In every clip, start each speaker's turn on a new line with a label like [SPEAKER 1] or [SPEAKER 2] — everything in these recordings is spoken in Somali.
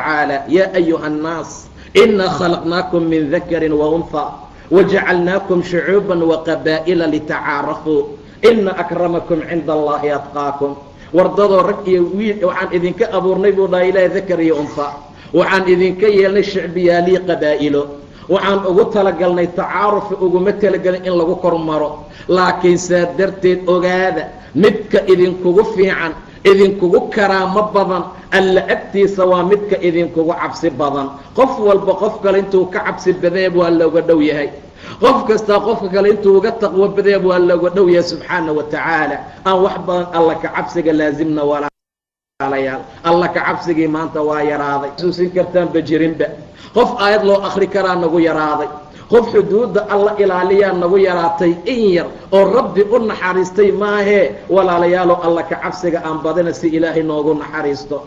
[SPEAKER 1] وتعالى يا أيها الناس إنا خلقناكم من ذكر وأنثى وجعلناكم شعوبا وقبائل لتعارفوا إن أكرمكم عند الله أتقاكم wardadoo rag iyo wiil waxaan idinka abuurnay buu dhahay ilaahay dakar iyo unfa waxaan idinka yeelnay shicbiyaaliyo qabaa'ilo waxaan ugu talagalnay tacaaruf uguma talagalin in lagu kormaro laakiin saa darteed ogaada midka idinkugu fiican idinkugu karaamo badan alla agtiisa waa midka idinkugu cabsi badan qof walba qof kale intuu ka cabsi badeeb waa looga dhow yahay qof kasta qofka kale intuu uga taqwo badeeb waa looga dhow yahay subxaana wa tacaala aan wax badan alla ka cabsiga laasimna walaalayaal alla ka cabsigii maanta waa yaraaday xusuusin kartaanba jirinba qof aayad loo akhri karaa nagu yaraaday qof xuduudda alla ilaaliyaa nagu yaraatay in yar oo rabbi u naxariistay maahee walaalayaalow alla ka cabsiga aan badina si ilaahay noogu naxariisto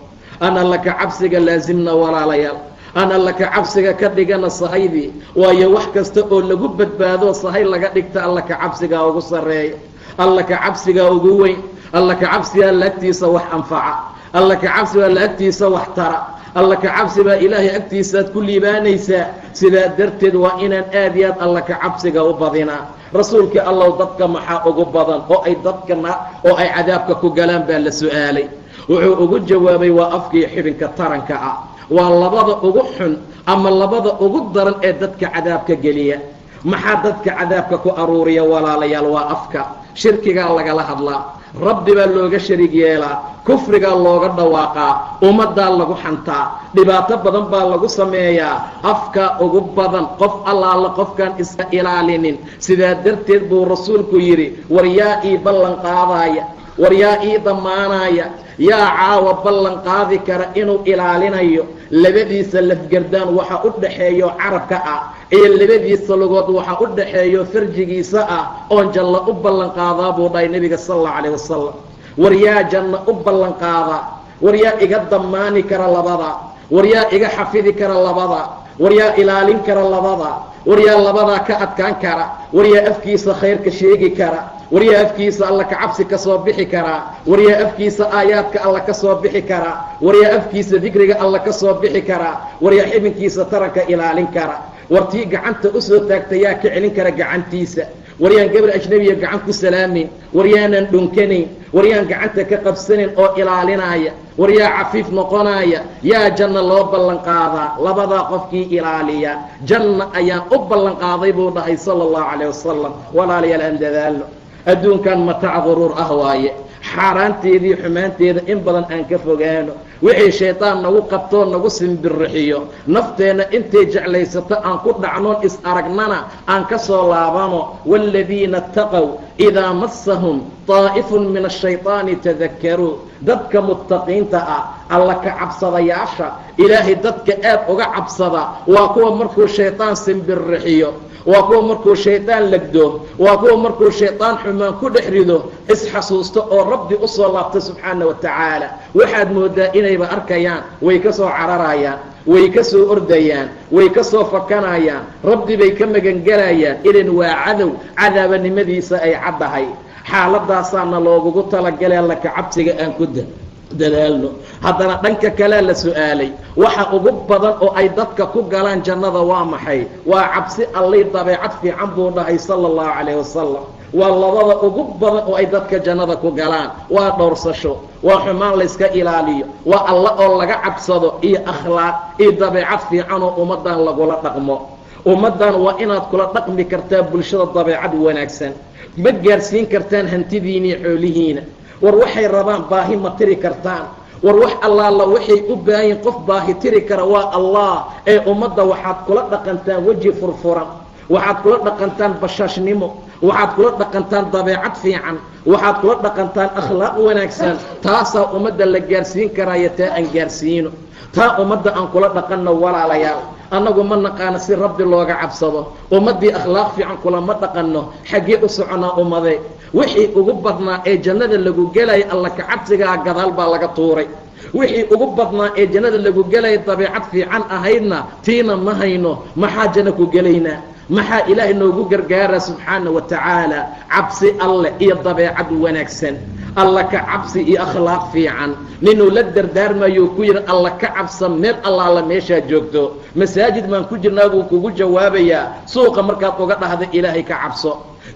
[SPEAKER 1] aan alla ka cabsiga laasimna walaalayaal aan alla ka cabsiga ka dhigana sahaydii waayo wax kasta oo lagu badbaado sahay laga dhigta alla ka cabsigaa ugu sarreeya alla ka cabsigaa ugu weyn alla ka cabsigaa laagtiisa wax anfaca alla ka cabsigaa laagtiisa wax tara alla ka cabsi baa ilaahay agtiisaaad ku liibaanaysaa sidaa darteed waa inaan aad iyo aad alla ka cabsiga u badinaa rasuulkii allow dadka maxaa ugu badan oo ay cadaabka ku galaan baa la su'aalay wuxuu ugu jawaabay waa afkiiyo xibinka taranka ah waa labada ugu xun ama labada ugu daran ee dadka cadaabka geliya maxaa dadka cadaabka ku aruuriya walaalayaal waa afka shirkigaa lagala hadlaa rabbi baa looga shariig yeelaa kufrigaa looga dhawaaqaa ummaddaa lagu xantaa dhibaato badan baa lagu sameeyaa afka ugu badan qof allaala qofkaan iska ilaalinin sidaa darteed buu rasuulku yidhi war yaa ii ballan qaadaaya war yaa ii damaanaya yaa caawa ballan qaadi kara inuu ilaalinayo labadiisa lafgardaan waxa u dhaxeeyo carabka ah iyo labadiisa lugood waxa u dhaxeeyo farjigiisa ah oon janno u ballan qaadaa buu dhahay nebiga sala allahu calayh wasalam war yaa janno u ballan qaadaa war yaa iga damaani kara labada war yaa iga xafidi kara labada war yaa ilaalin kara labada war yaa labadaa ka adkaan kara war yaa afkiisa khayrka sheegi kara war yaa afkiisa alla ka cabsi ka soo bixi karaa war yaa afkiisa aayaadka alla ka soo bixi karaa war yaa afkiisa dikriga alla ka soo bixi karaa war yaa xibinkiisa taranka ilaalin kara war tii gacanta u soo taagta yaa ka celin kara gacantiisa war yaan gabar ajnabiya gacan ku salaamayn war yaanan dhunkanayn war yaan gacanta ka qabsanayn oo ilaalinaya war yaa cafiif noqonaya yaa janno loo ballan qaadaa labadaa qofkii ilaaliya janna ayaan u ballan qaaday buu dhahay sala allahu calayh wasalam walaalayaal aan dadaalno adduunkan matac guruur ah waaye xaaraanteedii xumaanteeda in badan aan ka fogaano wixii shaydaan nagu qabtoo nagu simbirixiyo nafteenna intay jeclaysato aan ku dhacnoon is aragnana aan ka soo laabano waaladiina ataqow idaa massahum taa'ifun min ashayطaani tadakkaruu dadka muttaqiinta ah alla ka cabsadayaasha ilaahay dadka aad uga cabsada waa kuwa markuu shaydaan simbirixiyo waa kuwa markuu shaydaan legdo waa kuwa markuu shaydaan xumaan ku dhex rido isxasuusto oo rabbi u soo laabta subxaana wa tacaala waxaad moodaa inayba arkayaan way ka soo cararayaan way ka soo ordayaan way ka soo fakanayaan rabbi bay ka magangelayaan ilan waa cadow cadaabanimadiisa ay caddahay xaaladaasaana loogugu talagalay alla ka cabsiga aan ku dadaalno haddana dhanka kalea la su'aalay waxa ugu badan oo ay dadka ku galaan jannada waa maxay waa cabsi allay dabeecad fiican buu dhahay sala allahu calayh wasalam waa labada ugu badan oo ay dadka jannada ku galaan waa dhowrsasho waa xumaan layska ilaaliyo waa alla oo laga cabsado iyo akhlaaq iyo dabeecad fiican oo ummaddan lagula dhaqmo ummaddan waa inaad kula dhaqmi kartaa bulshada dabeecad wanaagsan ma gaarsiin kartaan hantidiiniiyo xoolihiina war waxay rabaan baahi ma tiri kartaan war wax allaala waxay u baahayin qof baahi tiri kara waa allah ee ummadda waxaad kula dhaqantaan weji furfuran waxaad kula dhaqantaan bashaashnimo waxaad kula dhaqantaan dabeecad fiican waxaad kula dhaqantaan akhlaaq wanaagsan taasaa ummadda la gaarsiin karaayo taa aan gaarsiino taa ummadda aan kula dhaqanno walaalayaal annagu ma naqaano si rabbi looga cabsado ummaddii akhlaaq fiican kulama dhaqanno xaggee u soconaa ummade wixii ugu badnaa ee jannada lagu gelaya alla ka cabsigaa gadaal baa laga tuuray wixii ugu badnaa ee jannada lagu gelaya dabeecad fiican ahaydna tiina ma hayno maxaa janno ku gelaynaa maxaa ilaahay noogu gargaara subxaana wa tacaala cabsi alleh iyo dabeecad wanaagsan alla ka cabsi iyo akhlaaq fiican ninuu la dardaarmayo ku yidhi alla ka cabsa meel allaala meeshaa joogto masaajid baan ku jirnaa buu kugu jawaabayaa suuqa markaad uga dhahda ilaahay ka cabso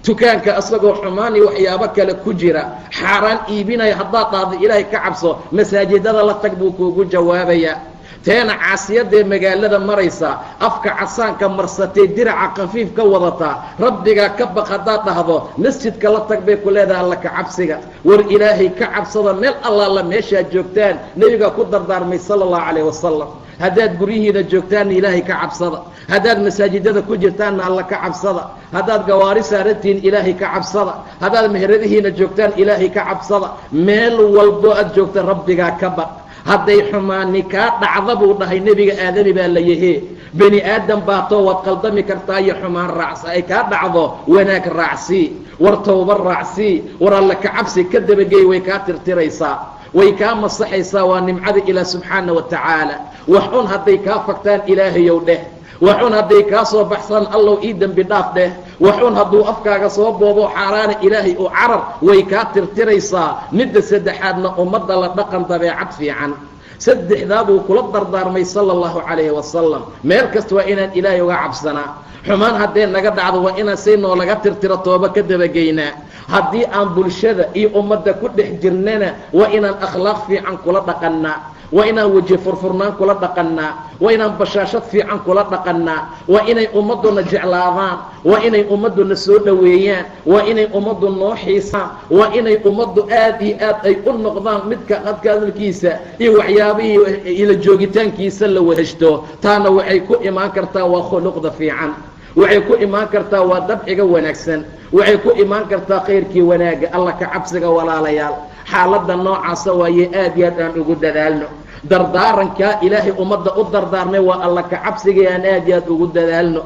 [SPEAKER 1] dukaanka asagoo xumaan iyo waxyaabo kale ku jira xaaraan iibinaya haddaad dhahda ilaahay ka cabso masaajidada la tag buu kuugu jawaabayaa teena caasiyadee magaalada maraysa afka casaanka marsatay diraca khafiif ka wadataa rabbigaa ka baq haddaad dhahdo masjidka la tag bay ku leedahay alla ka cabsiga war ilaahay ka cabsada meel allaala meeshaad joogtaan nebigaa ku dardaarmay sala allahu calayh wasalam haddaad guryihiina joogtaanna ilaahay ka cabsada haddaad masaajidada ku jirtaanna alla ka cabsada haddaad gawaari saarantihiin ilaahay ka cabsada haddaad meheradihiina joogtaan ilaahay ka cabsada meel walbo aad joogta rabbigaa ka baq hadday xumaani kaa dhacda buu dhahay nebiga aadami baa la yahee bani aadam baatoo waad qaldami kartaa iyo xumaan raacsa ay kaa dhacdo wanaag raacsii war towba raacsii war alla ka cabsi ka dabageey way kaa tirtiraysaa way kaa masaxaysaa waa nimcada ilaah subxaana wa tacaala wax un hadday kaa fagtaan ilaahayow dheh wax un hadday kaa soo baxsaan allow ii dembi dhaaf dheh wax un hadduu afkaaga soo boobo xaaraana ilaahay u carar way kaa tirtiraysaa midda saddexaadna ummadda la dhaqan dabeecad fiican saddexdaa buu kula dardaarmay sala allahu calayhi wasalam meel kasta waa inaan ilaahay uga cabsanaa xumaan haddee naga dhacdo waa inaan say noolaga tirtiro tooba ka dabageynaa haddii aan bulshada iyo ummadda ku dhex jirnana waa inaan akhlaaq fiican kula dhaqannaa waa inaan weji furfurnaan kula dhaqannaa waa inaan bashaashad fiican kula dhaqannaa waa inay ummadduna jeclaadaan waa inay ummadduna soo dhoweeyaan waa inay ummaddu noo xiisaan waa inay ummaddu aad iyo aad ay u noqdaan midka hadka hadalkiisa iyo waxyaabihii ila joogitaankiisa la weheshto taana waxay ku imaan kartaa waa khuluqda fiican waxay ku imaan kartaa waa dabciga wanaagsan waxay ku imaan kartaa khayrkii wanaagga alla ka cabsiga walaalayaal xaaladda noocaasa waaye aad iyo aad aan ugu dadaalno dardaarankaa ilaahay ummadda u dardaarmay waa alla ka cabsigii aan aad iyo aad ugu dadaalno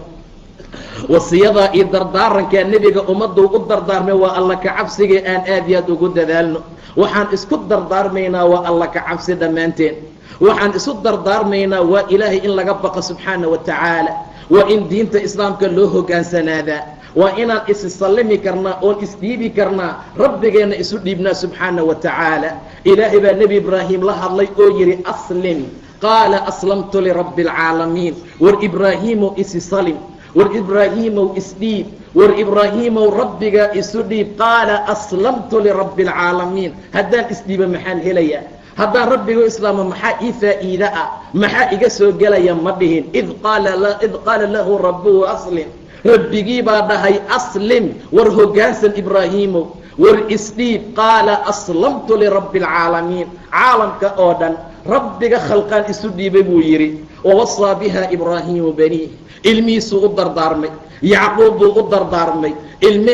[SPEAKER 1] wasiyadaa iyo dardaarankaa nebiga ummaddu u dardaarmay waa alla ka cabsigii aan aad iyo aad ugu dadaalno waxaan isku dardaarmaynaa waa alla ka cabsi dhammaanteen waxaan isu dardaarmaynaa waa ilaahay in laga baqo subxaana wa tacaala waa in diinta islaamka loo hoggaansanaadaa waa inaan isi sallimi karnaa oon isdhiibi karnaa rabbigeenna isu dhiibnaa subxaana wa tacaala ilaahay baa nebi ibraahim la hadlay oo yidhi aslim qaala aslamtu lirabbi alcaalamiin war ibraahiimow isi salim war ibraahiimow isdhiib war ibraahiimow rabbigaa isu dhiib qaala aslamtu lirabbi alcaalamiin haddaan isdhiiba maxaan helayaa haddaan rabbigu islaamo maxaa ii faa'iida ah maxaa iga soo gelaya ma dhihin id qaala lahu rabbuhu aslim rabbigii baa dhahay aslim war hoggaansan ibraahiimow war isdhiib qaala aslamtu lirabbi alcaalamiin caalamka oo dhan rabbiga khalqaan isu dhiibay buu yidhi wawasaa biha ibraahiimu baniih ilmihiisuu u dardaarmay yacquub buu u dardaarmay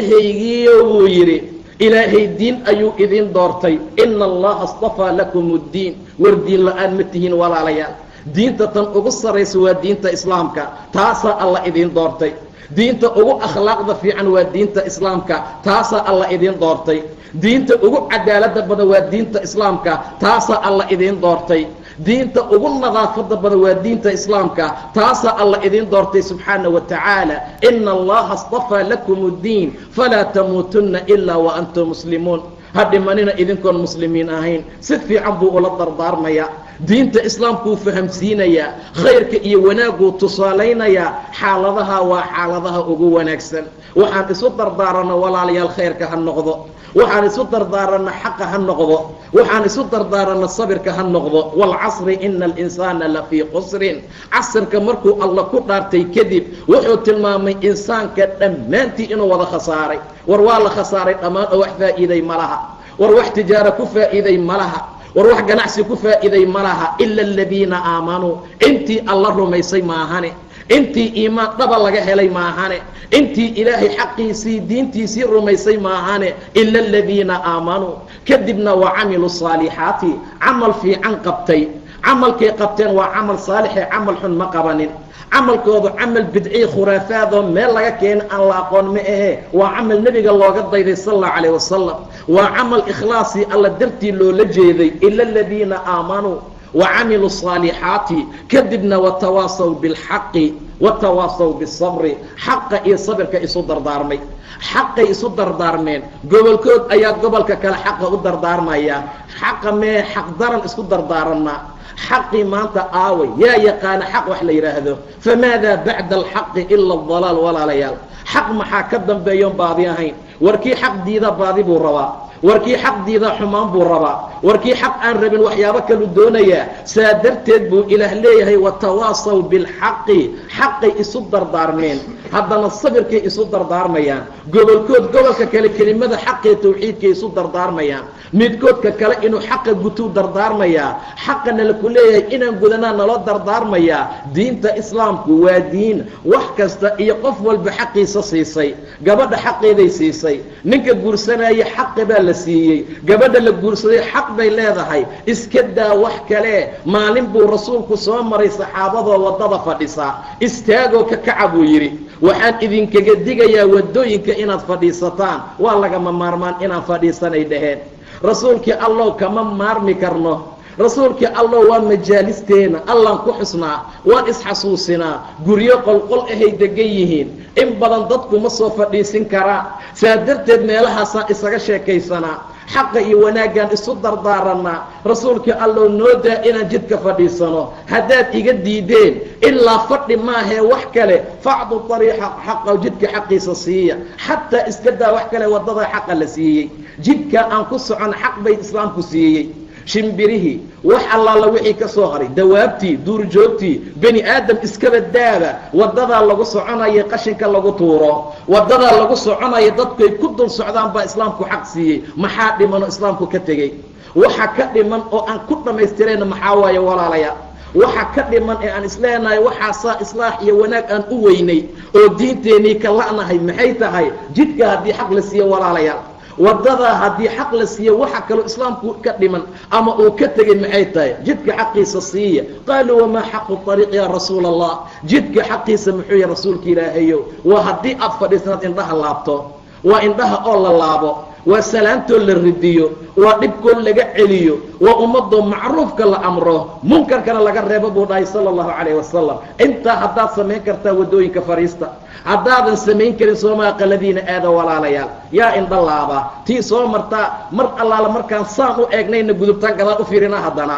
[SPEAKER 1] ilmahaygiiyo buu yidhi ilaahay diin ayuu idin doortay ina allaha astafaa lakum uddiin war diin la-aan ma tihiin walaalayaal diinta tan ugu sarraysa waa diinta islaamka taasaa alla idin doortay diinta ugu akhlaaqda fiican waa diinta islaamka taasaa alla idin doortay diinta ugu cadaaladda badan waa diinta islaamka taasaa alla idin doortay diinta ugu nadaafada badan waa diinta islaamka taasaa alla idin doortay subxaana wa tacaala ina allaha astafaa lakum uddiin falaa tamuutunna ilaa wa antum muslimuun ha dhimanina idinkoon muslimiin ahayn si fiican buu ula dardaarmayaa diinta islaamkuu fahamsiinayaa khayrka iyo wanaagguu tusaalaynayaa xaaladaha waa xaaladaha ugu wanaagsan waxaan isu dardaaranno walaalayaal khayrka ha noqdo waxaan isu dardaaranna xaqa ha noqdo waxaan isu dardaaranna sabirka ha noqdo waalcasri ina alinsaana lafii qusrin casirka markuu alla ku dhaartay kadib wuxuu tilmaamay insaanka dhammaantii inuu wada khasaaray war waa la khasaaray dhammaan oo wax faa'iiday ma laha war wax tijaaro ku faa'iiday ma laha war wax ganacsi ku faa'iiday ma laha ila aladiina aamanuu intii alla rumaysay maahane intii iimaan dhaba laga helay maahane intii ilaahay xaqiisii diintiisii rumaysay maahane ila aladiina aamanuu kadibna wa camiluu saalixaati camal fiican qabtay camalkay qabteen waa camal saalixe camal xun ma qabanin camalkoodu camal bidci khuraafaadoo meel laga keena aan la aqoon ma ahe waa camal nebiga looga dayday sal allahu calayh wasalam waa camal ikhlaasii alla dartii loola jeeday ila aladiina aamanuu وcamiluu الصاalixaati kadibna watawaasaw biاlxaqi watawaasaw biالصabri xaqa iyo sabirka isu dardaarmay xaqay isu dardaarmeen gobolkood ayaa gobolka kale xaqa u dardaarmaya xaqa mee xaq daran isku dardaaranaa xaqii maanta aaway yaa yaqaana xaq wax la yidhaahdo famaada bacda alxaqi ila الضalaal walaalayaal xaq maxaa ka dambeeyoon baadi ahayn warkii xaq diida baadi buu rabaa warkii xaq diida xumaan buu rabaa warkii xaq aan rabin waxyaabo kalu doonayaa saa darteed buu ilaah leeyahay watawaasaw bilxaqi xaqay isu dardaarmeen haddana sabirkay isu dardaarmayaan gobolkood gobolka kale kelimada xaqee tawxiidkay isu dardaarmayaan midkoodka kale inuu xaqa gutuu dardaarmayaa xaqana laku leeyahay inaan gudanaa naloo dardaarmayaa diinta islaamku waa diin wax kasta iyo qof walba xaqiisa siisay gabadha xaqeeday siisay ninka guursanaya xaqi baa la siiyey gabadha la guursaday xaq bay leedahay iska daa wax kale maalin buu rasuulku soo maray saxaabadoo waddada fadhisa istaagoo ka kaca buu yidhi waxaan idinkaga digayaa waddooyinka inaad fadhiisataan waa lagama maarmaan inaan fadhiisanay dhaheen rasuulkii allow kama maarmi karno rasuulkii allow waa majaalisteena allaan ku xusnaa waan isxasuusinaa guryo qolqol ahay degan yihiin in badan dadku ma soo fadhiisin karaa saa darteed meelahaasaan isaga sheekaysanaa xaqa iyo wanaaggaan isu dardaaranaa rasuulkii allow noodaa inaan jidka fadhiisano haddaad iga diideen ilaa fadhi maahee wax kale facdu ariiqa xaqa jidka xaqiisa siiya xataa iska daa wax kale waddada xaqa la siiyey jidka aan ku socon xaq bay islaamku siiyey shimbirihii wax allaala wixii ka soo haray dawaabtii duurjoogtii bani aadam iskaba daaba waddadaa lagu soconaya qashinka lagu tuuro waddadaa lagu soconaya dadkuay ku dul socdaan baa islaamku xaq siiyey maxaa dhimanoo islaamku ka tegey waxa ka dhiman oo aan ku dhammaystirayna maxaa waaye walaalayaal waxa ka dhiman ee aan isleenahay waxaasaa islaax iyo wanaag aan u weynay oo diinteennii ka la'nahay maxay tahay jidka haddii xaq la siiyo walaalayaal waddadaa haddii xaq la siiyo waxa kaloo islaamku ka dhiman ama uu ka tegay maxay tahay jidka xaqiisa siiya qaaluu wamaa xaqu ariiq yaa rasuula allah jidka xaqiisa muxuu yahay rasuulka ilaahayow waa haddii aad fadhiisanaad indhaha laabto waa indhaha oo la laabo waa salaantoo la ridiyo waa dhibkoo laga celiyo waa ummadoo macruufka la amro munkarkana laga reebo buu dhahay sala allahu calayh wasalam intaa haddaad samayn kartaa waddooyinka fadhiista haddaadan samayn karin soomaa qaladiina aada walaalayaal yaa indha laaba tii soo martaa mar allaala markaan saan u eegnayna gudubtaan gadaal u fiirina haddana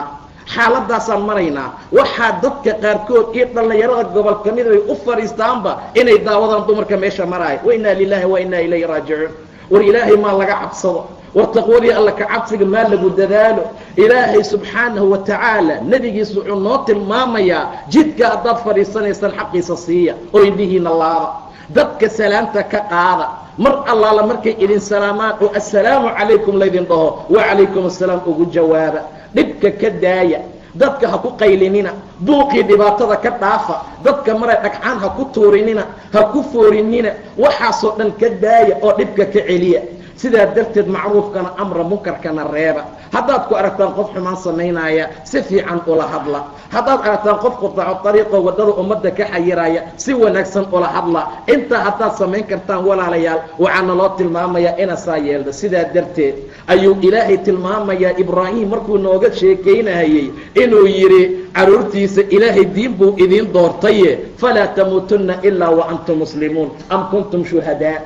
[SPEAKER 1] xaaladaasaan maraynaa waxaa dadka qaarkood iyo dhallinyarada gobol ka mid bay u fadhiistaanba inay daawadaan dumarka meesha maraaya wainaa lilaahi wa inaa ilayhi raajicuun war ilaahay maa laga cabsado war taqwadii alla ka cabsiga maa lagu dadaalo ilaahay subxaanahu wa tacaala nebigiisu wuxuu noo tilmaamayaa jidka haddaad fadhiisanaysaan xaqiisa siiya oo indhihiina laaba dadka salaamta ka qaada mar allaala markay idin salaamaan oo assalaamu calaykum laydin dhaho wacalaykum assalaam ugu jawaaba dhibka ka daaya dadka ha ku qaylinina buuqii dhibaatada ka dhaafa dadka maray dhagxaan ha ku tuurinina ha ku foorinina waxaasoo dhan ka daaya oo dhibka ka celiya sidaa darteed macruufkana amra munkarkana reeba haddaad ku aragtaan qof xumaan samaynaya si fiican ula hadla haddaad aragtaan qof qutaaco ariiqoo waddada ummadda ka xayiraya si wanaagsan ula hadla intaa haddaad samayn kartaan walaalayaal waxaana loo tilmaamayaa ina saa yeelda sidaa darteed ayuu ilaahay tilmaamayaa ibraahim markuu nooga sheekaynayey inuu yidhi carruurtiisa ilaahay diin buu idiin doortaye falaa tamuutunna ilaa wa antum muslimuun am kuntum shuhadaa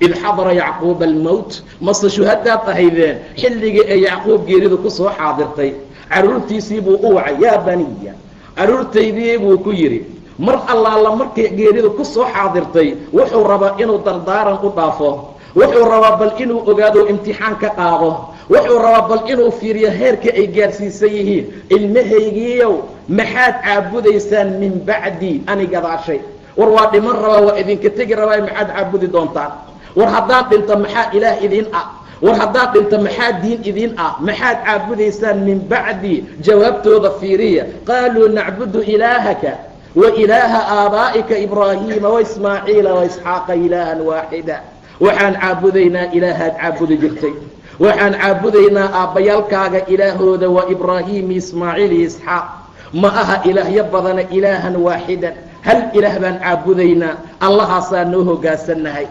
[SPEAKER 1] id xadara yacquuba almowt mase shuhadaad ahaydeen xilligii ee yacquub geeridu ku soo xaadirtay carruurtiisii buu u wacay yaa baniya carruurtaydii buu ku yidhi mar allaala markay geeridu ku soo xaadirtay wuxuu rabaa inuu dardaaran u dhaafo wuxuu rabaa bal inuu ogaado imtixaan ka qaado wuxuu rabaa bal inuu fiiriyo heerka ay gaarsiisan yihiin ilmahaygiiyow maxaad caabudaysaan min bacdi ani gadaashay war waa dhiman rabaa waa idinka tegi rabaa maxaad caabudi doontaan war haddaan dhinto maxaa ilaah idiin ah war haddaan dhinto maxaa diin idiin ah maxaad caabudaysaan min bacdi jawaabtooda fiiriya qaaluu nacbudu ilaahaka wa ilaaha aabaa'ika ibraahiima waismaaciila waisxaaqa ilaahan waaxida waxaan caabudaynaa ilaahaad caabudi jirtay waxaan caabudaynaa aabbayaalkaaga ilaahooda waa ibraahiim ismaaciil iyo isxaaq ma aha ilaahyo badana ilaahan waaxidan hal ilaah baan caabudaynaa allahaasaan noo hoggaansannahay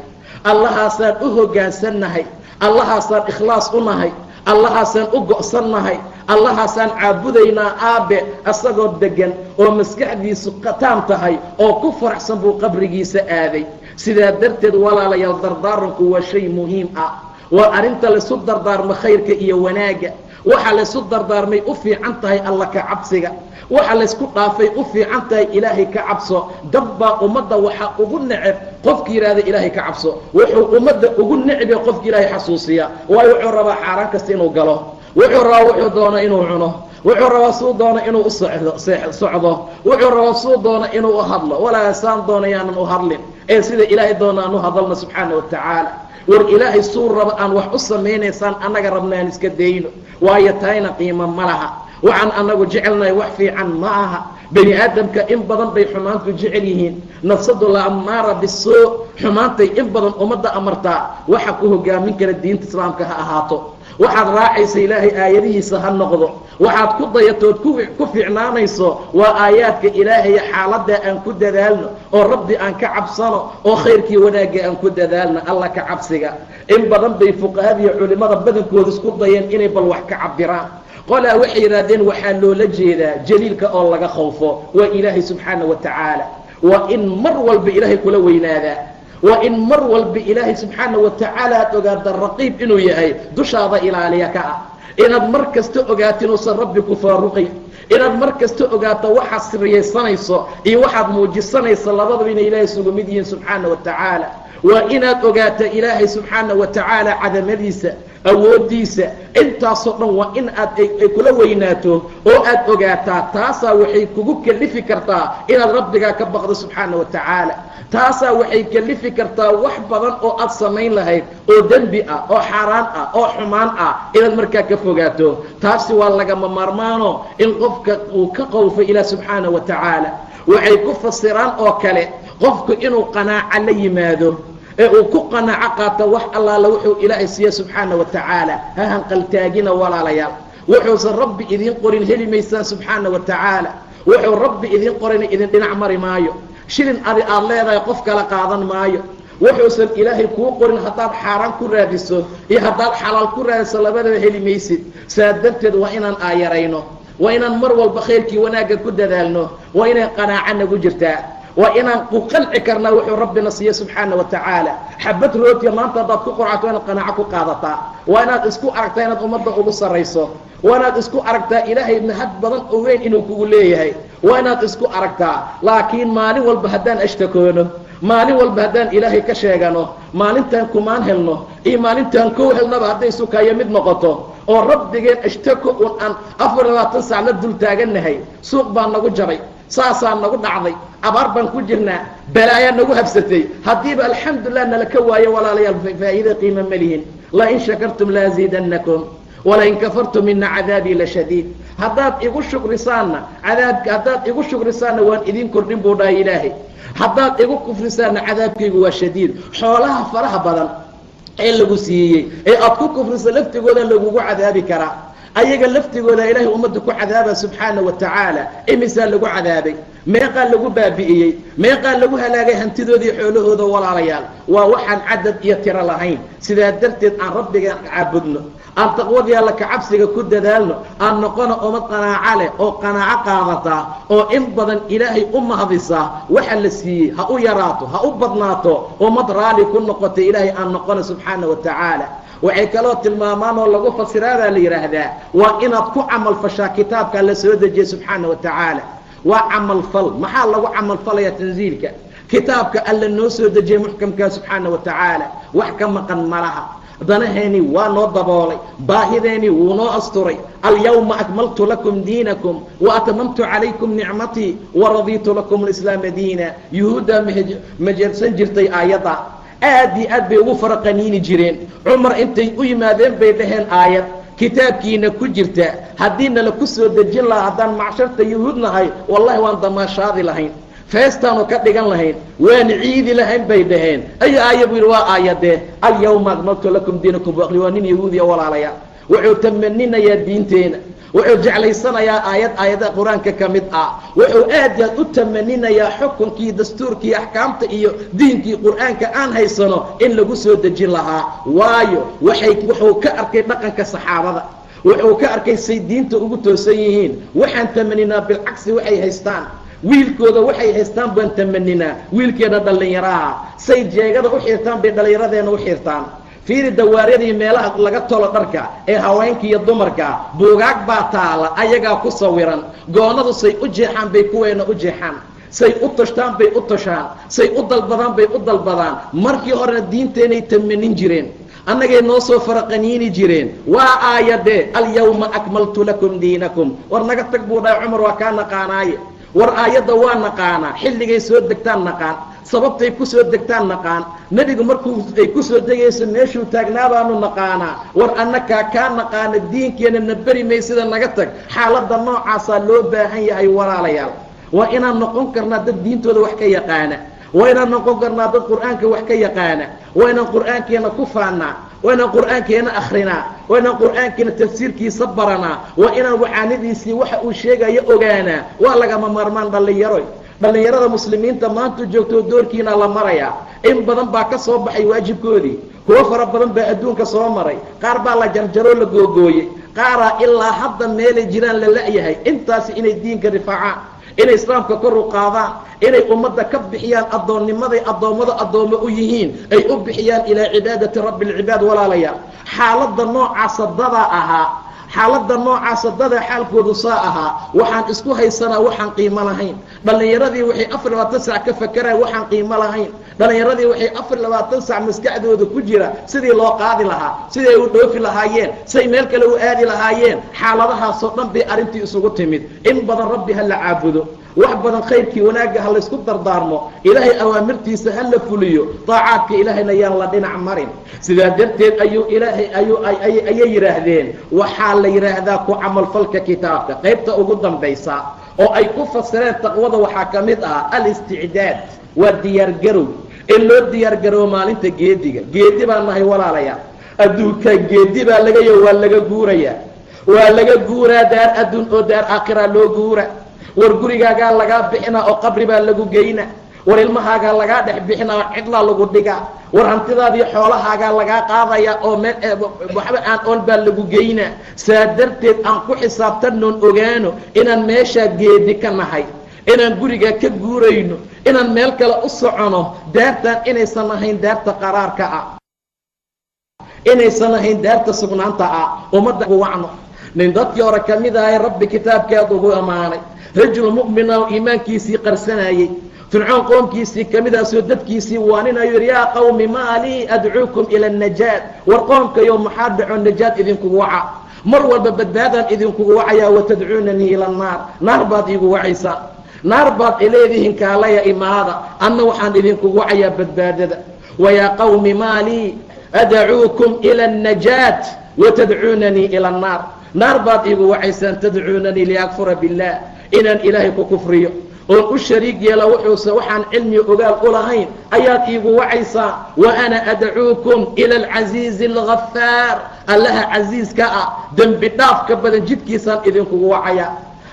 [SPEAKER 1] allahaasaan u hoggaansannahay allahaasaan ikhlaas u nahay allahaasaan u go'sannahay allahaasaan caabudaynaa aabbe asagoo deggan oo maskaxdiisu qataan tahay oo ku faraxsan buu qabrigiisa aaday sidaa darteed walaalayaal dardaaranku waa shay muhiim ah waa arrinta laysu dardaarmo khayrka iyo wanaagga waxa laysu dardaarmay u fiican tahay alla ka cabsiga waxa laysku dhaafay u fiican tahay ilaahay ka cabso dad baa ummadda waxaa ugu neceb qofki yidhaahda ilaahay ka cabso wuxuu ummadda ugu necbay qofki ilaahay xasuusiya waayo wuxuu rabaa xaaraan kasta inuu galo wuxuu rabaa wuxuu doono inuu cuno wuxuu rabaa suu doono inuu u socdo wuxuu rabaa suu doono inuu u hadlo walaa saan doono yaanan u hadlin ee sida ilaahay doono aan u hadalno subxaana wa tacaala war ilaahay suu raba aan wax u samaynaysaan annaga rabnaan iska dayno waayo tahayna qiimo ma laha waxaan annagu jecelnahay wax fiican ma aha bani aadamka in badan bay xumaantu jecel yihiin nafsadu la ammaara bisuu xumaantay in badan ummadda amartaa waxa ku hogaamin kara diinta islaamka ha ahaato waxaad raacaysa ilaahay aayadihiisa ha noqdo waxaad ku dayatood ku fiicnaanayso waa aayaadka ilaahay xaaladda aan ku dadaalno oo rabbi aan ka cabsano oo khayrkii wanaagga aan ku dadaalno alla ka cabsiga in badan bay fuqahadiiyo culimmada badankooda isku dayeen inay bal wax ka cabiraan qolaa waxay yidhaahdeen waxaa loola jeedaa jaliilka oo laga khawfo waa ilaahay subxaana wa tacaala waa in mar walba ilaahay kula weynaadaa waa in mar walba ilaahay subxaana wa tacaala aad ogaata raqiib inuu yahay dushaada ilaaliya ka ah inaad mar kasta ogaato inuusan rabbi ku faaruqay inaad mar kasta ogaato waxaad siriyaysanayso iyo waxaad muujisanayso labadaba inay ilaahay isugu mid yihiin subxaana wa tacaala waa inaad ogaato ilaahay subxaana wa tacaala cadamadiisa awooddiisa intaasoo dhan waa in aad ay kula weynaato oo aad ogaataa taasaa waxay kugu kalifi kartaa inaad rabbigaa ka baqdo subxaana wa tacaala taasaa waxay kalifi kartaa wax badan oo aad samayn lahayd oo dembi ah oo xaaraan ah oo xumaan ah inaad markaa ka fogaato taasi waa lagama maarmaano in qofka uu ka qawfo ilaah subxaana wa tacaala waxay ku fasiraan oo kale qofku inuu qanaaco la yimaado ee uu ku qanaaco qaato wax allaala wuxuu ilaahay siiye subxaana wa tacaala ha hanqaltaagina walaalayaal wuxuusan rabbi idiin qorin heli maysaan subxaana wa tacaala wuxuu rabbi idiin qorina idin dhinac mari maayo shilin adi aad leedahay qof kala qaadan maayo wuxuusan ilaahay kuu qorin haddaad xaaraan ku raadiso iyo haddaad xalaal ku raadiso labadaba heli maysid saa darteed waa inaan aayarayno waa inaan mar walba khayrkii wanaagga ku dadaalno waa inay qanaaco nagu jirtaa waa inaan ku qanci karnaa wuxuu rabbina siiye subxaana wa tacaala xabad rootiya maanta haddaad ku qorcato inaad qanaaco ku qaadataa waa inaad isku aragtaa inaad ummadda ugu sarrayso waa inaad isku aragtaa ilaahay mahad badan oo weyn inuu kugu leeyahay waa inaad isku aragtaa laakiin maalin walba haddaan ashtakoono maalin walba haddaan ilaahay ka sheegano maalintaan kumaan helno iyo maalintaan kow helnaba hadday sukaayo mid noqoto oo rabbigeen ashtako un aan 24 saac la dul taagannahay suuq baa nagu jabay saasaa nagu dhacday abaar baan ku jirnaa balaayaa nagu habsatay haddiiba alxamdulilah nala ka waayo walaalayaal faa'iida qiimo ma lihin lain shakartum laaziidannakum walain kafartum ina cadaabii la shadiid haddaad igu shukrisaanna haddaad igu shukrisaanna waan idin kordhin buu dhahay ilaahay haddaad igu kufrisaanna cadaabkaygu waa shadiid xoolaha faraha badan ee lagu siiyey ee aad ku kufriso laftigooda lagugu cadaabi karaa ayaga laftigooda ilaahay ummadda ku cadaaba subxaana wa tacaala imisaa lagu cadaabay meeqaa lagu baabi'iyey meeqaa lagu halaagay hantidoodii xoolahooda walaalayaal waa waxaan cadad iyo tiro lahayn sidaa darteed aan rabbiga caabudno aan taqwadii alla ka cabsiga ku dadaalno aan noqono ummad qanaaco leh oo qanaaco qaadataa oo in badan ilaahay u mahdisaa waxa la siiyey ha u yaraato ha u badnaato ummad raali ku noqota ilaahay aan noqono subxaana wa tacaala waxay kaloo tilmaamaan oo lagu fasiraadaa la yidhaahdaa waa inaad ku camal fashaa kitaabka la soo dejiyey subxaana wa tacaala waa camalfal maxaa lagu camalfalayaa tansiilka kitaabka alla noo soo dejiyey muxkamkaa subxaana wa tacaala wax ka maqan malaha danaheeni waa noo daboolay baahideeni wuu noo asturay alyawma akmaltu lakum diinakum waatmamtu calaykum nicmatii waradiitu lakum alislaama diina yuhuuddaa majeersan jirtay aayadda aad iyo aad bay ugu faraqaniini jireen cumar intay u yimaadeen bay dhaheen aayad kitaabkiina ku jirta haddii nala ku soo dejin lahaa haddaan macsharta yuhuud nahay wallahi waan damaashaadi lahayn feestaanu ka dhigan lahayn waan ciidi lahayn bay dhaheen ay aaya buu yidhi waa aayadee alyawma akmaltu lakum diinakum waa nin yahuudiya walaalaya wuxuu tamaninayaa diinteena wuxuu jeclaysanayaa aayadaha qur-aanka ka mid ah wuxuu aad yaad u tamaninayaa xukunkii dastuurkii axkaamta iyo diinkii qur-aanka aan haysano in lagu soo dejin lahaa waayo wuxuu ka arkay dhaqanka saxaabada wuxuu ka arkay say diinta ugu toosan yihiin. waxaan tamaninaa bilcagsi waxay haystaan, wiilkooda waxay haystaan baan tamaninaa, wiilkeena dhallinyaraha say jeegada u xirtaan bay dhallinyaradeena u xirtaan. fiiri dawaaryadii meelaha laga tolo dharka ee haweenka iyo dumarka, buugaag baa taala ayagaa ku sawiran, goonadu say u jeexaan bay kuweena u jeexaan, say u tashtaan bay u tashaan, say u dalbadaan bay u dalbadaan. markii horena diinteenay tamanin jireen, annagay noo soo faraqaniini jireen. waa aayadee alyawma akmaltu lakum diinakum. war naga tag buu dhahay cumar, waa kaa naqaanaaye. war aayadda waa naqaanaa, xilligay soo degtaan naqaan, sababtay ku soo degtaan naqaan, nebigu markuu ay ku soo degayso meeshuu taagnaa baanu naqaanaa. war annakaa kaa naqaana, diinkeena na beri maysida naga tag. xaaladda noocaasaa loo baahan yahay walaalayaal. waa inaan noqon karnaa dad diintooda wax ka yaqaana, waa inaan noqon karnaa dad qur'aanka wax ka yaqaana, waa inaan qur'aankeena ku faannaa, waa inaan qur'aankeena akhrinaa, waa inaan qur'aankeena tafsiirkiisa baranaa, waa inaan wacaanadiisii waxa uu sheegayo ogaanaa. waa lagama maarmaan dhallinyaroy. dhallinyarada muslimiinta maanta joogtoo doorkiina la marayaa. in badan baa ka soo baxay waajibkoodii, kuwo fara badan baa adduunka soo maray, qaar baa la jarjaroo la googooyey, qaaraa ilaa hadda meelay jiraan la la'yahay. intaasi inay diinka rifaacaan, inay islaamka kor u qaadaan, inay ummadda ka bixiyaan addoonnimaday addoommada addoommo u yihiin, ay u bixiyaan ilaa cibaadati rabbi alcibaad. walaalayaal, xaaladda noocaasa dadaa ahaa, xaaladda noocaasa dadaa xaalkoodu saa ahaa. waxaan isku haysanaa waxaan qiimo lahayn. dhallinyaradii waxay 24 sac ka fakeraan waxaan qiimo lahayn. dhallinyaradii waxay 24 sac maskaxdooda ku jira sidii loo qaadi lahaa, siday u dhoofi lahaayeen, say meel kale u aadi lahaayeen. xaaladahaasoo dhan bay arrintii isugu timid. in badan rabbi ha la caabudo, wax badan khayrkii wanaagga ha laysku dardaarmo, ilaahay awaamirtiisa ha la fuliyo, daacaadka ilaahayna yaan la dhinac marin. sidaa darteed ayuu ilaahay ayay yidhaahdeen waxaa la yidhaahdaa ku camalfalka kitaabka. qaybta ugu dambaysa oo ay ku fasireen taqwada waxaa ka mid ah alisticdaad, waa diyaargarow. in loo diyaargarowo maalinta geediga. geedi baan nahay walaalayaal, adduunka geedi baa lagayo, waa laga guurayaa, waa laga guuraa. daar adduun oo daar aakhira loo guura. war gurigaagaa lagaa bixinaa oo qabri baa lagu geyna. war ilmahaagaa lagaa dhex bixinaa oo cidlaa lagu dhigaa. war hantidaadii xoolahaagaa lagaa qaadaya oo meel waxba aan oon baa lagu geynaa. saa darteed aan ku xisaabtannoon ogaano inaan meeshaa geedi ka nahay, inaan gurigaa ka guurayno, inaan meel kale u socono. daartaan inaysan ahayn daarta qaraarka ah, inaysan ahayn daarta sugnaanta ah. ummadda ugu wacno. nin dadkii hore ka mid ahay rabbi kitaabkaad ugu ammaanay, rajul mu'mina oo iimaankiisii qarsanayey. fircoon qoomkiisii ka mid aasoo dadkiisii waaninayo yidhi yaa qawmi maa lii adcuukum ila annajaat. war qoomkayo maxaa dhaco najaad idinkugu waca? mar walba badbaadaan idinkugu wacayaa, watadcuunanii ila annaar. naar baad iigu wacaysaa, naar baad ileedihin kaalaya imaada, anna waxaan idinkugu wacayaa badbaadada. wayaa qawmi maa lii adcuukum ila annajaat watadcuunanii ila annaar. naar baad iigu wacaysaan, tadcuunanii liakfura biاllah, inaan ilaahay ku kufriyo oon u shariig yeela wuxuuse waxaan cilmi ogaal u lahayn ayaad iigu wacaysaa. wa ana adcuukum ila alcasiizi alghafaar, allaha casiiska ah dembi dhaafka badan jidkiisaan idinkugu wacaya.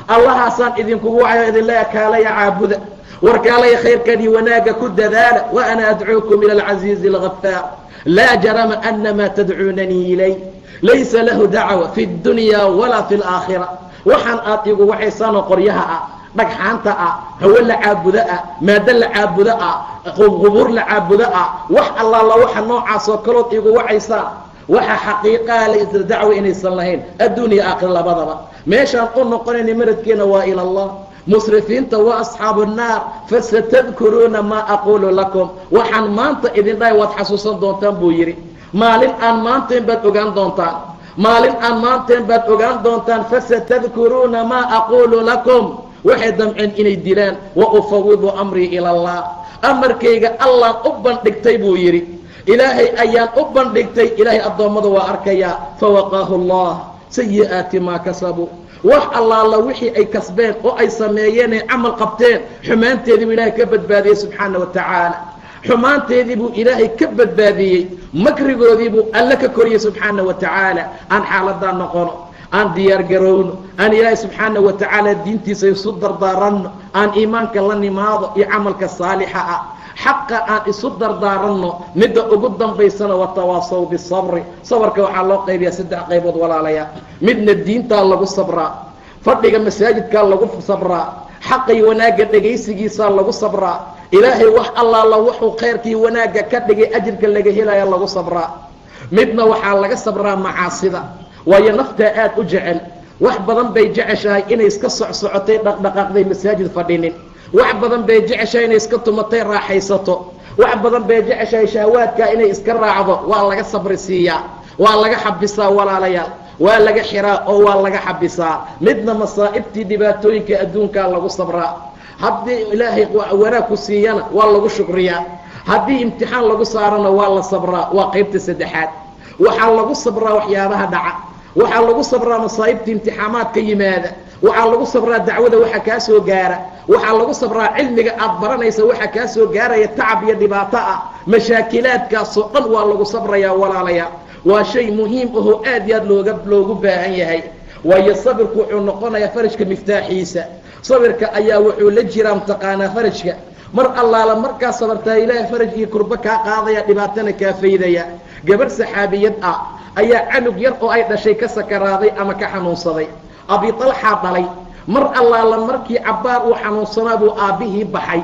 [SPEAKER 1] allahaasaan idinkugu wacaya idinleeya kaalaya caabuda, war kaalaya khayrkanii wanaagga ku dadaala. wa ana adcuukum ila alcasiizi alghafaar laa jarama ana maa tadcuunanii ilay laysa lahu dacwa fi اdunya walaa fi اlaakhira. waxaan aad iigu wacaysaanoo qoryaha ah, dhagxaanta ah, hawe la caabudo ah, maado la caabudo ah, qubuur la caabudo ah, wax allaala waxa noocaasoo kalood iigu wacaysaan. waxa xaqiiqaha laysa dacwo inaysan lahayn adduun iyo aakhira labadaba. meeshaan u noqonayna maradkeena waa ila allah. musrifiinta waa asxaabu الnaar, fasatadkuruuna maa aquulu lakum. waxaan maanta idin dhahay waad xasuusan doontaan buu yidhi. maalin aan maantayn baad ogaan doontaan, maalin aan maantayn baad ogaan doontaan. fasatadkuruuna maa aquulu lakum. waxay damceen inay dilaan. wa ufawidu amrii ila allah, amarkayga allaan u bandhigtay buu yidhi. ilaahay ayaan u bandhigtay, ilaahay addoommada waa arkayaa. fawaqaahu allah sayi'aati maa kasabuu. wax allaala wixii ay kasbeen oo ay sameeyeen ay camal qabteen, xumaanteedii buu ilaahay ka badbaadiyey subxaana wa tacaala. xumaanteedii buu ilaahay ka badbaadiyey, makrigoodii buu alle ka koriyey subxaana wa tacaala. aan xaaladaa noqono, aan diyaar garowno aan ilaahay subxaana wa tacaala diintiisa isu dardaaranno aan iimaanka la nimaado iyo camalka saalixa ah xaqa aan isu dardaaranno midda ugu dambaysana watawaasaw bisabri sabarka waxaa loo qaybiyaa 3 qaybood walaalayaa midna diintaa lagu sabraa fadhiga masaajidkaa lagu sabraa xaqay wanaagga dhegaysigiisaa lagu sabraa ilaahay wax allaala wuxuu khayrkii wanaagga ka dhigay ajirka laga helaya lagu sabraa midna waxaa laga sabraa macaasida waayo naftaa aad u jecel wax badan bay jeceshahay inay iska socsocotay dhaqdhaqaaqday masaajid fadhinin wax badan bay jeceshahay inay iska tumatay raaxaysato wax badan bay jeceshahay shahawaadka inay iska raacdo waa laga sabri siiyaa waa laga xabisaa walaalayaal waa laga xiraa oo waa laga xabisaa midna masaa'ibtii dhibaatooyinka adduunkaa lagu sabraa haddii ilaahay wanaag ku siiyana waa lagu shukriyaa haddii imtixaan lagu saarana waa la sabraa waa qaybta 3aad waxaa lagu sabraa waxyaabaha dhaca waxaa lagu sabraa masaa'ibta imtixaamaadka yimaada waxaa lagu sabraa dacwada waxa kaa soo gaara waxaa lagu sabraa cilmiga aad baranaysa waxa kaa soo gaaraya tacab iyo dhibaato ah mashaakilaadkaasoo dhan waa lagu sabrayaa walaalayaa waa shay muhiim ahoo aad iyo aad loogu baahan yahay waayo sabirku wuxuu noqonayaa farajka miftaaxiisa sabirka ayaa wuxuu la jiraa mtaqaanaa farajka mar allaala markaa sabartaa ilaahay faraj iyo kurbo kaa qaadaya dhibaatana kaa faydaya gabarh saxaabiyad ah ayaa canug yar oo ay dhashay ka sakaraaday ama ka xanuunsaday abi talxaa dhalay mar allaala markii cabbaar uu xanuunsanaa buu aabbihii baxay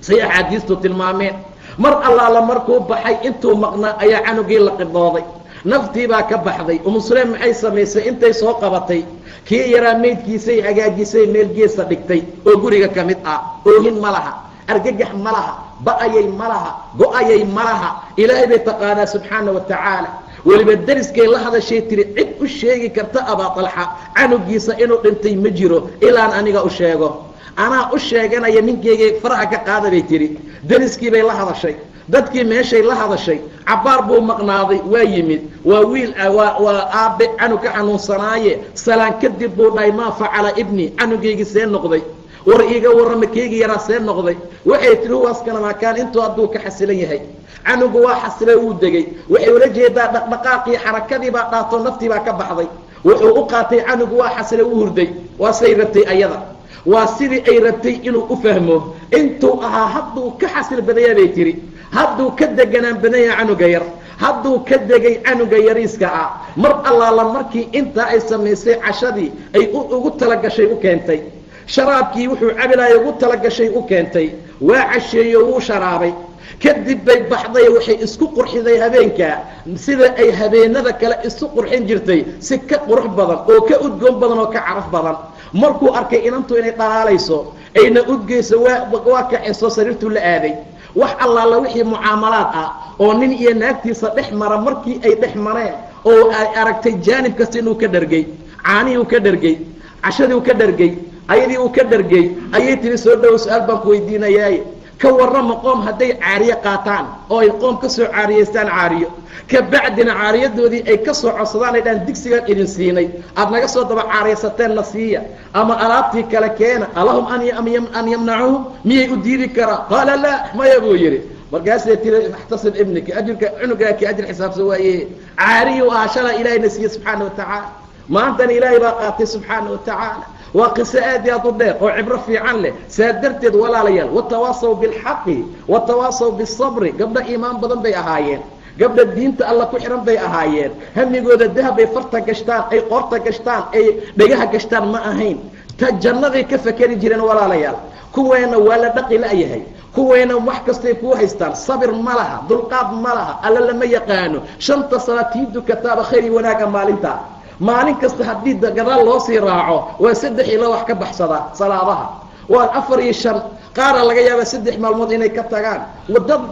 [SPEAKER 1] say axaadiistu tilmaameen mar allaala markuu baxay intuu maqnaa ayaa canugii la qidooday naftii baa ka baxday umusuleem maxay samaysay intay soo qabatay kii yaraa meydkiisay hagaajisay meel geesa dhigtay oo guriga ka mid ah oohin ma laha argagax ma laha ba'ayay ma laha go-ayay ma laha ilaahay bay taqaanaa subxaana wa tacaala weliba dariskay la hadashay tiri cid u sheegi karta abaa talxa canugiisa inuu dhintay ma jiro ilaan aniga u sheego anaa u sheeganaya ninkeygay faraha ka qaada bay tihi dariskii bay la hadashay dadkii meeshay la hadashay cabbaar buu maqnaaday waa yimid waa wiil waa aabbe canug ka xanuunsanaaye salaan kadib buu dhahay maa facala ibni canugaygii see noqday war iiga warrama keygii yaraa see noqday waxay tihi waaskana maakaan intuu hadduu ka xasilan yahay canugu waa xasilay wuu degay waxay ula jeedaa dhaqdhaqaaqii xarakadii baa dhaato naftii baa ka baxday wuxuu u qaatay canugu waa xasilay u hurday waa say rabtay ayada waa sidii ay rabtay inuu u fahmo intuu ahaa hadduu ka xasil badaya bay tihi hadduu ka deganaan badanya canuga yar hadduu ka degay canuga yariiska ah mar allaala markii intaa ay samaysay cashadii ay ugu talagashay u keentay sharaabkii wuxuu cabilaaya ugu talagashay u keentay waa casheeyo wuu sharaabay kadib bay baxday waxay isku qurxiday habeenkaa sida ay habeenada kale isu qurxin jirtay si ka qurux badan oo ka udgoon badan oo ka caraf badan markuu arkay inantu inay dhalaalayso ayna udgeyso waa kaxayso sariirtuu la aaday wax allaala wixii mucaamalaad ah oo nin iyo naagtiisa dhex mara markii ay dhex mareen oo ay aragtay jaanib kasta inuu ka dhargay caanihii uu ka dhargay cashadii uu ka dhargay ayadii uu ka dhargay ayay tihi soo dhowo su-aal baan ku weydiinayaaye ka warrama qoom hadday caariye qaataan oo ay qoom ka soo caariyeystaan caariyo ka bacdina caariyadoodii ay ka soo codsadaan ay dhaan digsigaan idin siinay aad naga soo daba caariysateen na siiya ama alaabtii kale keena alahum an yamnacuuhum miyay u diidi karaa qaala laa maya buu yidhi markaasay tiri ixtasib ibnika ajirka cunugaa kii ajir xisaabsan waaye caariyu ah shalaa ilaahayna siiye subxaana wa tacaala maantana ilaahay baa qaatay subxaana wa tacaala waa qiso aad iyo aad u dheer oo cibro fiican leh saa darteed walaalayaal watawaasaw bilxaqi watawaasaw bisabri gabdho iimaan badan bay ahaayeen gabdha diinta alla ku xihan bay ahaayeen hamigooda dahab ay farta gashtaan ay qoorta gashtaan ay dhegaha gashtaan ma ahayn ta jannaday ka fakeri jireen walaalayaal kuweena waa la dhaqi la'yahay kuweena wax kastay kuu haystaan sabir ma laha dulqaad ma laha alla lama yaqaano 5 salaatiidu kataaba khayr wanaaga maalinta maalin kasta haddii gadaal loo sii raaco waa 3 ila wax ka baxsada salaadaha waa 4 iyo 5 qaara laga yaaba 3 maalmood inay ka tagaan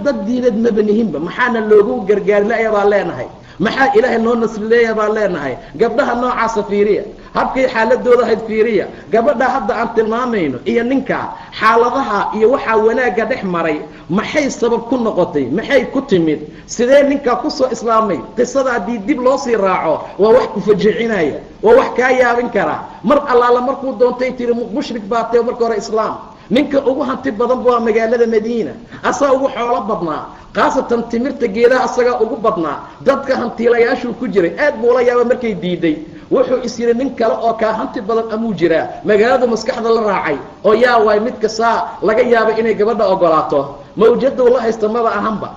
[SPEAKER 1] dad diinad ma banihinba maxaana loogu gargaar la'yadaa leenahay maxaa ilaahay noo nasri leeyadaa leenahay gabdhaha noocaasa fiiriya habkay xaaladooda ahayd fiiriya gabadha hadda aan tilmaamayno iyo ninka xaaladaha iyo waxaa wanaagga dhex maray maxay sabab ku noqotay maxay ku timid sidee ninkaa kusoo islaamay qisada haddii dib loo sii raaco waa wax ku fajicinaya waa wax kaa yaabin kara mar allaala markuu doontay tiri mushrik baatee marka hore islaam ninka ugu hanti badan waa magaalada madiina asaa ugu xoolo badnaa khaasatan timirta geedaha asagaa ugu badnaa dadka hantiilayaashuu ku jiray aad buu la yaaba markay diiday wuxuu is yidhi nin kale oo kaa hanti badan amuu jiraa magaalada maskaxda la raacay oo yaa waay mid kastaa laga yaaba inay gabadha ogolaato mawjaduu la haysta maba ahanba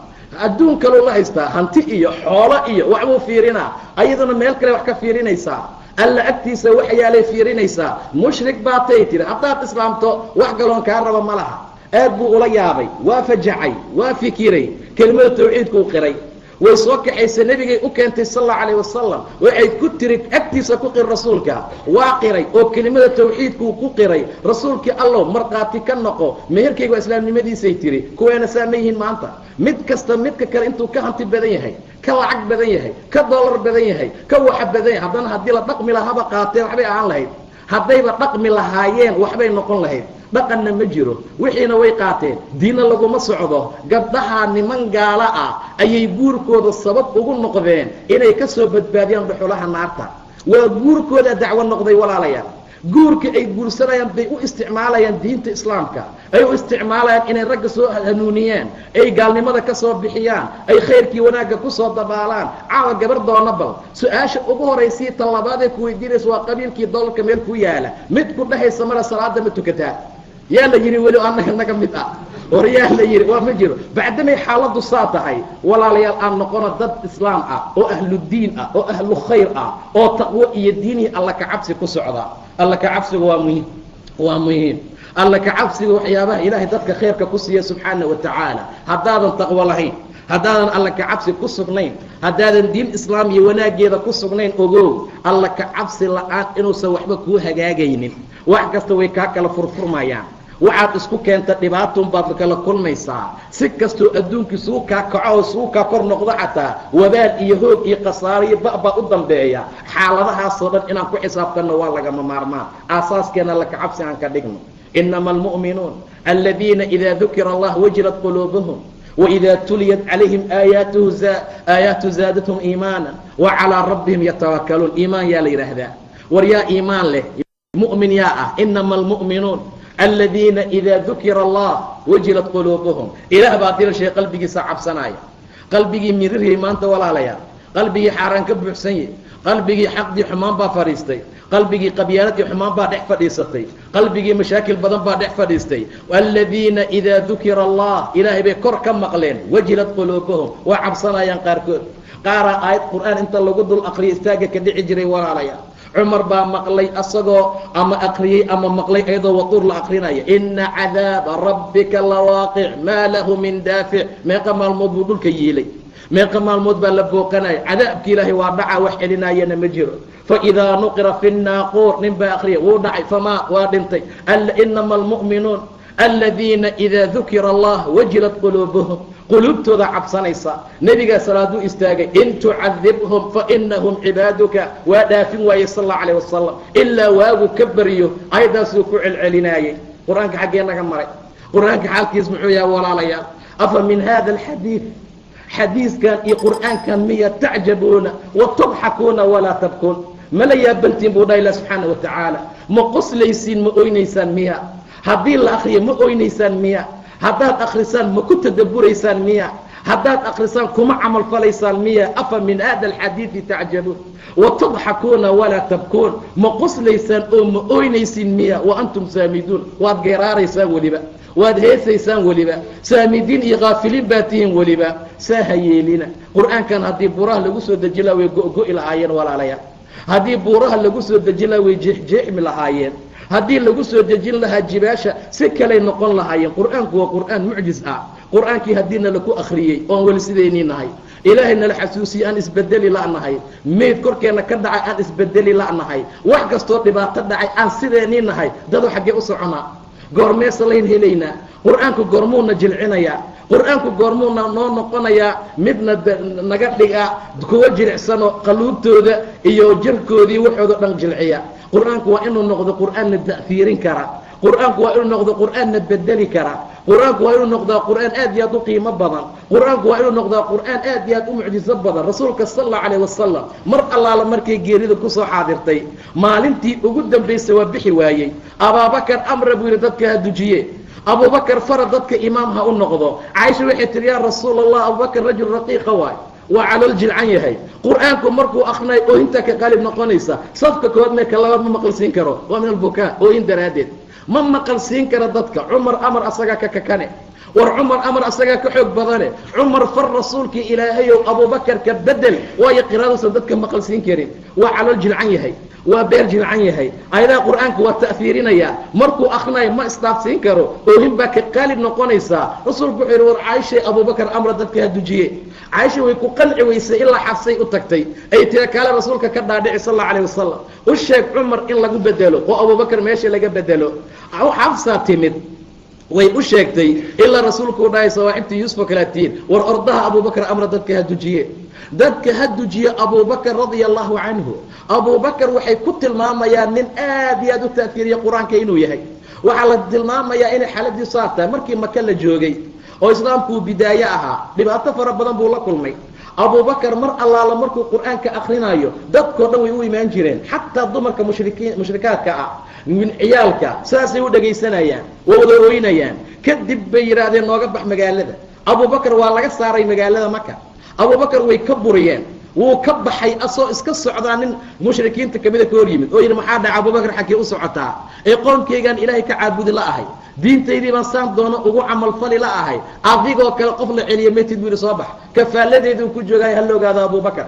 [SPEAKER 1] adduun kaleu la haystaa hanti iyo xoolo iyo waxbuu fiirinaa ayaduna meel kale wax ka fiirinaysaa alla agtiisa wax yaalay fiirinaysaa mushrik baatay tiri haddaad islaamto wax galoon kaa raba ma laha aad buu ula yaabay waa fajacay waa fikiray kelimada tawxiidku u qiray way soo kaxaysay nebigay u keentay sal allau calayh wasalam waxay ku tiri agtiisa ku qir rasuulka waa qiray oo kelimada tawxiidkuu ku qiray rasuulkii allow markhaati ka noqo meherkayga waa islaamnimadiisay tiri kuweena saa ma yihiin maanta mid kasta midka kale intuu ka hanti badan yahay ka lacag badan yahay ka dollar badan yahay ka waxa badan yahay haddana haddii la dhaqmi lahaba qaateen waxbay ahaan lahayd haddayba dhaqmi lahaayeen waxbay noqon lahayd dhaqanna ma jiro wixiina way qaateen diinna laguma socdo gabdhaha niman gaala ah ayay guurkooda sabab ugu noqdeen inay ka soo badbaadiyaan dhuxulaha naarta waa guurkooda dacwo noqday walaalayaal guurka ay guursanayaan bay u isticmaalayaan diinta islaamka ay u isticmaalayaan inay ragga soo hanuuniyaan ay gaalnimada ka soo bixiyaan ay khayrkii wanaagga ku soo dabaalaan caawa gabar doona bal su-aasha ugu horaysii tan labaadee ku weydiinaysa waa qabiilkii dollarka meel ku yaala mid ku dhahaysa mala salaada ma tukataa yaa la yidhi weli annaga naga mid ah hor yaa la yidhi waa ma jiro bacdamay xaaladdu saa tahay walaalayaal aan noqono dad islaam ah oo ahludiin ah oo ahlu khayr ah oo taqwo iyo diinihii alla ka cabsi ku socda alla ka cabsiga waa muhiim alla ka cabsiga waxyaabaha ilaahay dadka khayrka ku siiya subxaana wa tacaala haddaadan taqwo lahayn haddaadan alla ka cabsi ku sugnayn haddaadan diin islaam iyo wanaaggeeda ku sugnayn ogow alla ka cabsi la-aan inuusan waxba kuu hagaagaynin wax kasta way kaa kala furfurmayaan waxaad isku keenta dhibaatun baad kala kulmaysaa si kastoo adduunkii suu kaa kaco oo suu kaa kor noqdo xataa wabaal iyo hoog iyo khasaaro iyo ba'baa u dambeeya xaaladahaasoo dhan inaan ku xisaabtanno waa lagama maarmaan aasaaskeena alla ka cabsi aan ka dhigno inama almu'minuun aladiina idaa dukira allah wajilat quluubuhum وإذا تليت عليهم آياته زادتهم إيمانا وعلى ربهم يتوكلون إيمان يا ليرهذا وريا إيمان له مؤمن يا إنما المؤمنون الذين إذا ذكر الله وجلت قلوبهم إله باطل شيء قلبي صعب سنايا قلبي مرره إيمان ولا ليا قلبي حارن كبح سيء قلبي حقدي حمام با فريستي قلبي قبيالتي حمام با دح فديستي قلبي مشاكل بدن با دح فديستي والذين إذا ذكر الله إلهي بكر كم مقلين وجلت قلوبهم وعبصنا ينقاركون قارا آية قرآن انت لو قد الأقري استاقا كدعي جري ولا ليا عمر با مقلي أصغو أما أقري أما مقلي أيضا وطور لأقرينا إن عذاب ربك لواقع ما له من دافع ما قام المضبوط الكيلي ما قام المضبوط لبوقنا عذابك إلهي وضعا وحلنا ينمجر فإذا نقر في الناقور نبا أقري وضع فما وادمتي إنما المؤمنون الذين إذا ذكر الله وجلت قلوبهم quluubtooda cabsanaysa nebigaa salaaduu istaagay in tucadibhum fainahum cibaaduka waa dhaafin waaye sal allau alayh wasalam ilaa waagu ka bariyo ayadaasuu ku celcelinaayey qur-aanka xaggee naga maray qur-aanka xaalkiis muxuu yaha walaalayaal afa min hada alxadiid xadiiskan iyo qur'aankan miya tacjabuuna watadxakuuna walaa tabkuun mala yaabantiin buu dhaha ilah subxaana wa tacaala ma qoslaysiin ma oynaysaan miya haddii la akriyo ma oynaysaan miya haddaad akrisaan ma ku tadabburaysaan miya haddaad akrisaan kuma camal falaysaan miya afa min hada alxadiidi tacjabuun watadxakuuna walaa tabkuun ma qoslaysaan oo ma ooynaysiin miya wa antum saamiduun waad geeraaraysaan weliba waad heesaysaan weliba saamidiin iyo kaafiliin baa tihiin weliba saa ha yeelina qur-aankan haddii buuraha lagu soo deji laha way go-go'i lahaayeen walaalayaal haddii buuraha lagu soo deji laha way jeexjeexmi lahaayeen haddii lagu soo dejin lahaa jibaasha si kaley noqon lahaayeen qur-aanku waa qur-aan mucjiz ah qur-aankii haddiina laku akhriyey oon weli sidaynii nahay ilaahay nala xasuusiye aan isbedeli la'nahay meyd korkeenna ka dhacay aan isbedeli la'nahay wax kastoo dhibaato dhacay aan sideennii nahay dadu xaggee u soconaa goormeesa layn helaynaa qur-aanku goormuuna jilcinayaa qur-aanku goormuuna noo noqonayaa midna naga dhiga kuwa jilicsanoo qaluubtooda iyo jirkoodii waxooda dhan jilciya qur-aanku waa inuu noqdo qur-aanna ta'fiirin kara qur-aanku waa inuu noqdo qur-aanna bedeli kara qur-aanku waa inuu noqdaa qur-aan aad iyo aad u qiimo badan qur-aanku waa inuu noqdaa qur-aan aad iyo aad u mucjizo badan rasuulka sal allahu calayh wasalam mar allaala markay geerida kusoo xaadirtay maalintii ugu dambaysay waa bixi waayey abaabakar amra buu yidhi dadka ha dujiye abubakar fara dadka imaam ha u noqdo caaisha waxay tihi yaa rasuul allah abubakar rajul raqiiqa waay waa calool jilcan yahay. qur'aanku markuu akhrinayo oohinta ka qalib noqonaysa. safka kood meeka labaad ma maqalsiin karo, waa min albukaa, oohin daraaddeed ma maqalsiin karo dadka. cumar amar asagaa ka kakane, war cumar amar asagaa ka xoog badane. cumar far rasuulkii ilaahayow abubakar ka bedel, waayo qiraaduusan dadka maqalsiin karin. waa calool jilcan yahay, waa beer jilcan yahay. ayadaha qur'aanka waa ta'fiirinayaa, markuu akhrinayo ma isdhaafsiin karo, oohin baa ka qaalib noqonaysaa. rasuulku wuxuu yidhi war caaishay abubakar amra dadka ha dujiye. caaisha way ku qanci weysay ilaa xabsay u tagtay, ay tira kaale rasuulka ka dhaadhici sal alla alayh wasalam, u sheeg cumar in lagu bedelo oo abubakar meesha laga bedelo. xabsaa timid, way u sheegtay ilaa rasuulku u dhahay sawaaxibtii yuusuf kalaatiin, war ordaha abubakar amra dadka ha dujiye, dadka ha dujiye abubakar radia allahu canhu. abubakar waxay ku tilmaamayaan nin aad iyo aad u ta'fiiriya qur-aanka inuu yahay. waxaa la tilmaamayaa inay xaaladii saartaa markii maka la joogay oo islaamkuu bidaaye ahaa, dhibaato fara badan buu la kulmay. abubakar mar allaala markuu qur'aanka akrinaayo dadkoo dhan way u imaan jireen, xataa dumarka mushrikaadka ah, ciyaalka saasay u dhegaysanayaan, waa wada ooynayaan. kadib bay yidhaahdeen nooga bax magaalada. abubakar waa laga saaray magaalada maka. abubakar way ka buriyeen, wuu ka baxay asoo iska socdaa nin mushrikiinta kamida ka hor yimid oo yidhi maxaa dhaca abubakar xaggee u socotaa? ee qowmkaygaan ilaahay ka caabudi la ahay, diintaydii baan saan doono ugu camalfali la ahay, adigoo kale qof la celiya metid buu yidhi soo bax. kafaaladeeduu ku joogaayo hala ogaado abubakar.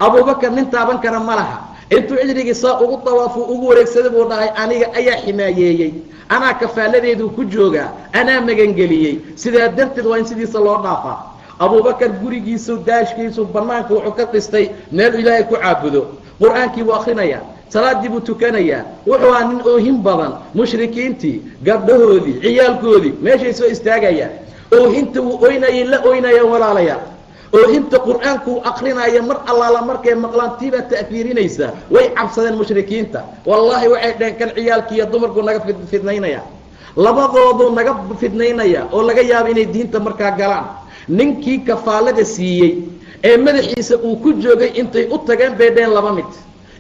[SPEAKER 1] abubakar nin taaban kara ma laha. intuu cijrigii saa ugu dawaafuu ugu wareegsaday buu dhahay aniga ayaa ximaayeeyey, anaa kafaaladeeduu ku joogaa, anaa magangeliyey, sidaa darteed waa in sidiisa loo dhaafaa. abubakar gurigiisu daashkiisu banaanka wuxuu ka dhistay meel ilaahay ku caabudo. qur'aankii buu akrinayaa, salaadii buu tukanayaa. wuxuu ahaa nin oohin badan. mushrikiintii gabdhahoodii ciyaalkoodii meeshay soo istaagayaan, oohinta wuu oynayay la oynaya walaalayaa. oohinta qur'aankuu akrinaya mar allaala markay maqlaan tiibaa ta'fiirinaysa. way cabsadeen mushrikiinta, wallaahi waxay dheheen kan ciyaalkiiyo dumarku naga fidnaynaya, labadooduu naga fidnaynaya oo laga yaabo inay diinta markaa galaan. ninkii kafaalada siiyey ee madaxiisa uu ku joogay intay u tageen bay dheen laba mid,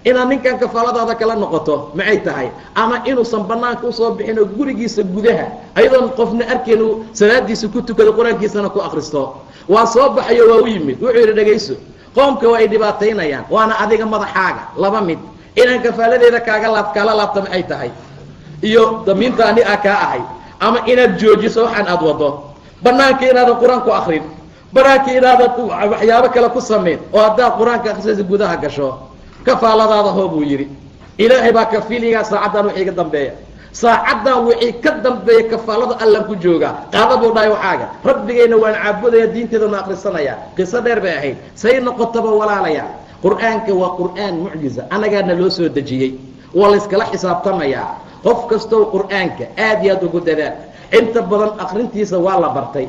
[SPEAKER 1] inaad ninkan kafaaladaada kala noqoto maxay tahay, ama inuusan banaanka usoo bixin oo gurigiisa gudaha ayadoon qofna arkaynu salaadiisa ku tukado qur-aankiisana ku akristo. waa soo baxayo waa u yimid, wuxuu yidhi dhegayso, qoomka waa ay dhibaataynayaan, waana adiga madaxaaga laba mid, inaan kafaaladeeda kaala laabta maxay tahay, iyo damiinta ani a kaa ahay, ama inaad joojiso waxaan aad wado, banaanka inaadan qur-aan ku akrin, banaanka inaadan waxyaabo kale ku samayn, oo haddaad qur-aanka akrisaysa gudaha gasho kafaaladaada hoo buu yidhi. ilaahay baa kafiiligaa saacaddan wixii ka dambeeya, saacaddan wixii ka dambeeya kafaalada allan ku joogaa, qaada buu dhahay waxaaga, rabbigayna waan caabudaya, diinteedana akhrisanayaa. qiso dheer bay ahayd, say noqotaba walaalayaa. qur'aanka waa qur'aan mucjiza, annagaana loo soo dejiyey, waa layskala xisaabtamayaa. qof kastoo qur'aanka aad iyo aad ugu dadaal. inta badan akrintiisa waa la bartay,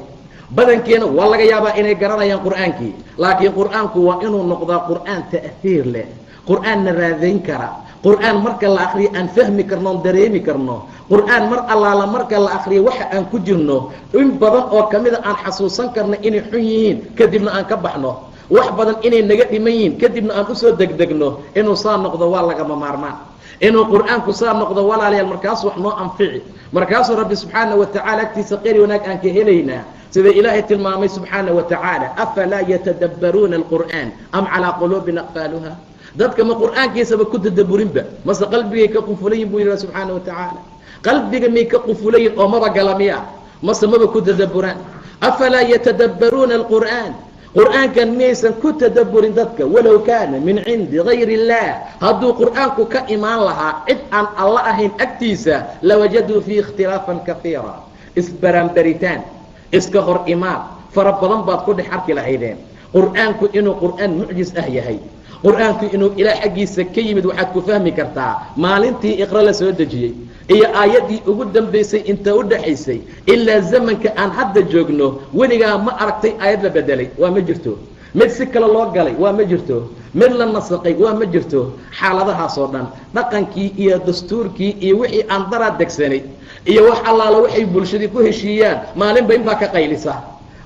[SPEAKER 1] badankeena waa laga yaabaa inay garanayaan qur'aankii, laakiin qur'aanku waa inuu noqdaa qur'aan ta'hiir leh, qur'aanna raadayn kara, qur'aan marka la akriyo aan fahmi karno on dareemi karno, qur'aan mar allaala marka la akriyo waxa aan ku jirno in badan oo kamida aan xasuusan karno inay xun yihiin, kadibna aan ka baxno, wax badan inay naga dhiman yihiin, kadibna aan usoo degdegno. inuu saa noqdo waa lagama maarmaan, inuu qur'aanku saa noqdo walaalayaal, markaas wax noo anfici, markaasuu rabbi subxaanaه watacaala agtiisa qeyr wanaag aan ka helaynaa. sida ilaahay tilmaamay subxaanaه watacaala, afalaa yatadabbaruuna alqur'aan am calىa quluubin aqfaaluha. dadka ma qur'aankiisaba ku tadabburinba, mase qalbigay ka qufulayin buu yidhi subxaanaه watacaala. qalbiga may ka qufulayin oo maba galamiya, mase maba ku tadabburaan. afalaa yatadabbaruuna alqur'aan, qur'aankan miyaysan ku tadabburin dadka, walow kaana min cindi gayri اllah, hadduu qur'aanku ka imaan lahaa cid aan alla ahayn agtiisa, lawajaduu fiihi ikhtilaafan kafiira, isbaranbaritaan, iska hor imaan fara badan baad ku dhex arki lahaydeen. qur'aanku inuu qur'aan mucjiz ah yahay, qur'aanku inuu ilaah xaggiisa ka yimid waxaad ku fahmi kartaa maalintii iqra la soo dejiyey iyo aayaddii ugu dambaysay inta u dhaxaysay ilaa zamanka aan hadda joogno. weligaa ma aragtay aayad la bedelay? waa ma jirto. mid si kale loo galay? waa ma jirto. mid la nasaqay? waa ma jirto. xaaladahaasoo dhan dhaqankii iyo dastuurkii iyo wixii aan daraa degsanay iyo wax allaala waxay bulshadii ku heshiiyaan, maalinba in baa ka qaylisa,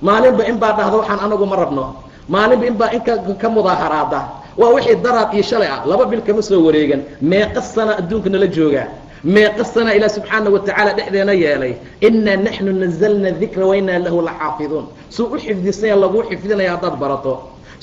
[SPEAKER 1] maalinba in baa dhahda waxaan anagu ma rabno, maalinba in baa in ka mudaaharaada. waa wixii daraad iyo shalay ah, 2 bil kama soo wareegan. meeqa sana adduunka nala joogaa, meeqa sana ilaah subxaanaه watacaala dhexdeena yeelay. inaa naxnu nazalna dikra wainaa lahu laxaafiduun. suu u xifdisanya laguu xifdinaya haddaad barato,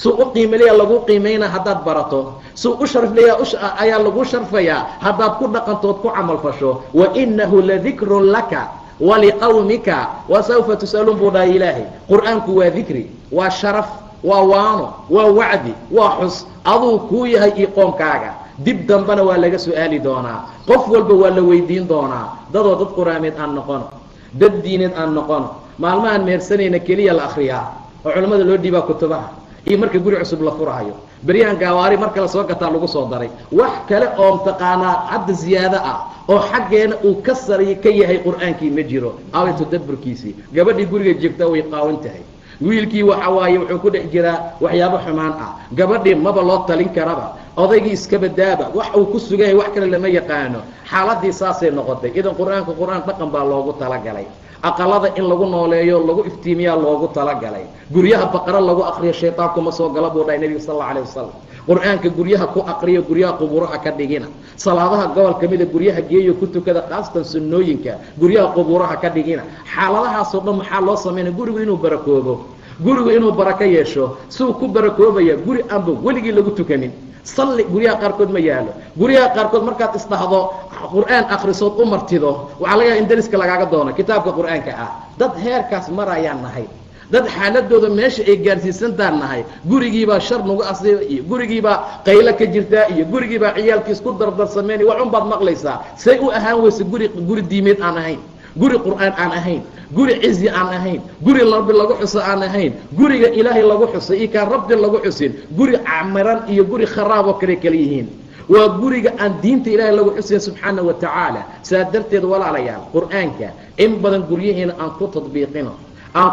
[SPEAKER 1] suu u qiimalaya lagu qiimaynaa haddaad barato suu u sharflaya ayaa lagu sharfayaa haddaad ku dhaqantood ku camal fasho wainahu ladikrun laka waliqawmika wasawfa tus'aluun buu dhahay ilaahay. qur'aanku waa dikri, waa sharaf, waa waano, waa wacdi, waa xus aduu kuu yahay io qoomkaaga. dib dambena waa laga su'aali doonaa, qof walba waa la weydiin doonaa. dadoo dad quraameed aan noqono, dad diineed aan noqono, maalmahaan mehersanayna keliya la akhriyaa oo culimmada loo dhiibaa kutubaha iyo marka guri cusub la furahayo. beryahan gaawaari marka la soo gataa lagu soo daray wax kale oo mtaqaanaa hadda ziyaado ah oo xaggeena uu ka sariy ka yahay qur'aankii ma jiro. aaway tadabburkiisii gabadhii guriga joogta way qaawan tahay, wiilkii waxa waaye wuxuu ku dhex jiraa waxyaabo xumaan ah, gabadhii maba loo talin karaba, odaygii iska badaaba, wax uu ku sugan yahay wax kale lama yaqaano. xaaladii saasay noqotay. idan qur'aanka qur'aan dhaqan baa loogu talagalay, aqalada in lagu nooleeyo lagu iftiimiyaa loogu talagalay. guryaha baqara lagu akriyo shayطaanku ma soo gala buu dhahay nebiga sal اله عليه wasalam. qur'aanka guryaha ku akriyo, guryaha qubuuraha ka dhigina. salaadaha gobol ka mida guryaha geeyo ku tukada, khaasatan sunnooyinka guryaha qubuuraha ka dhigina. xaaladahaasoo dhan maxaa loo samaynaya? gurigu inuu barakoobo, gurigu inuu barako yeesho. suu ku barakoobaya guri aanba weligii lagu tukanin. salli guryaha qaarkood ma yaalo. guryaha qaarkood markaad isdhahdo qur'aan akhrisood u martido waxaa laga yaaba in dariska lagaaga doono kitaabka qur'aanka ah. dad heerkaas marayaan nahay, dad xaaladooda meesha ay gaarsiisantaan nahay. gurigiibaa shar nagu asiiba iyo gurigiibaa qaylo ka jirtaa iyo gurigiibaa ciyaalkiis ku dardarsameen wax un baad maqlaysaa. say u ahaan weyse guri diimeed aan ahayn, guri qur'aan aan ahayn, guri cizi aan ahayn, guri rabbi lagu xuso aan ahayn, guriga ilaahay lagu xusay iyo kaan rabbi lagu xusin, guri camiran iyo guri kharaab oo kale kala yihiin. waa guriga aan diinta ilaahay lagu xusayn subxaana wa tacaala. saa darteed walaalayaal qur'aanka in badan guryaheena aan ku tadbiiqino, aan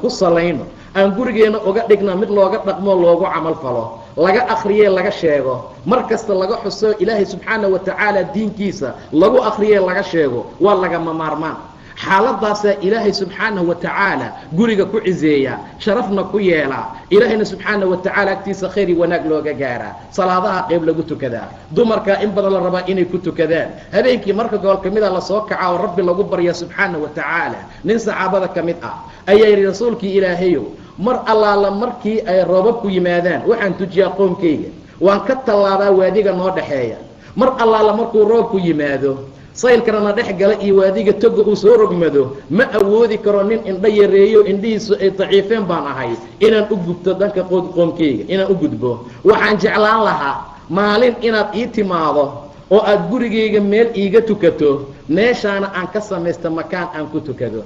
[SPEAKER 1] ku salayno, aan gurigeena uga dhigno mid looga dhaqmo loogu camal falo, laga akriye laga sheego, mar kasta laga xuso ilaahay subxaana wa tacaala diinkiisa lagu akriye laga sheego waa lagama maarmaan. xaaladaasaa ilaahay subxaanahu wa tacaala guriga ku ciseeya, sharafna ku yeelaa, ilaahayna subxaana wa tacaala agtiisa khayr iyo wanaag looga gaaraa. salaadaha qayb lagu tukadaa, dumarka in badan la rabaa inay ku tukadaan. habeenkii marka gobol ka mid a lasoo kaca oo rabbi lagu barya subxaana wa tacaala. nin saxaabada ka mid ah ayaa yidhi rasuulkii ilaahayow, mar allaala markii ay roobabku yimaadaan waxaan tujiyaa qoomkayga, waan ka tallaabaa waadiga noo dhaxeeya. mar allaala markuu roobku yimaado saylkana na dhex gala iyo waadiga toga uu soo rogmado, ma awoodi karo nin indho yareeyo indhihiisu ay daciifeen baan ahay inaan u gubto dhanka qoomkayga, inaan u gudbo. waxaan jeclaan lahaa maalin inaad ii timaado oo aad gurigayga meel iiga tukato, meeshaana aan ka samaysta makaan aan ku tukado.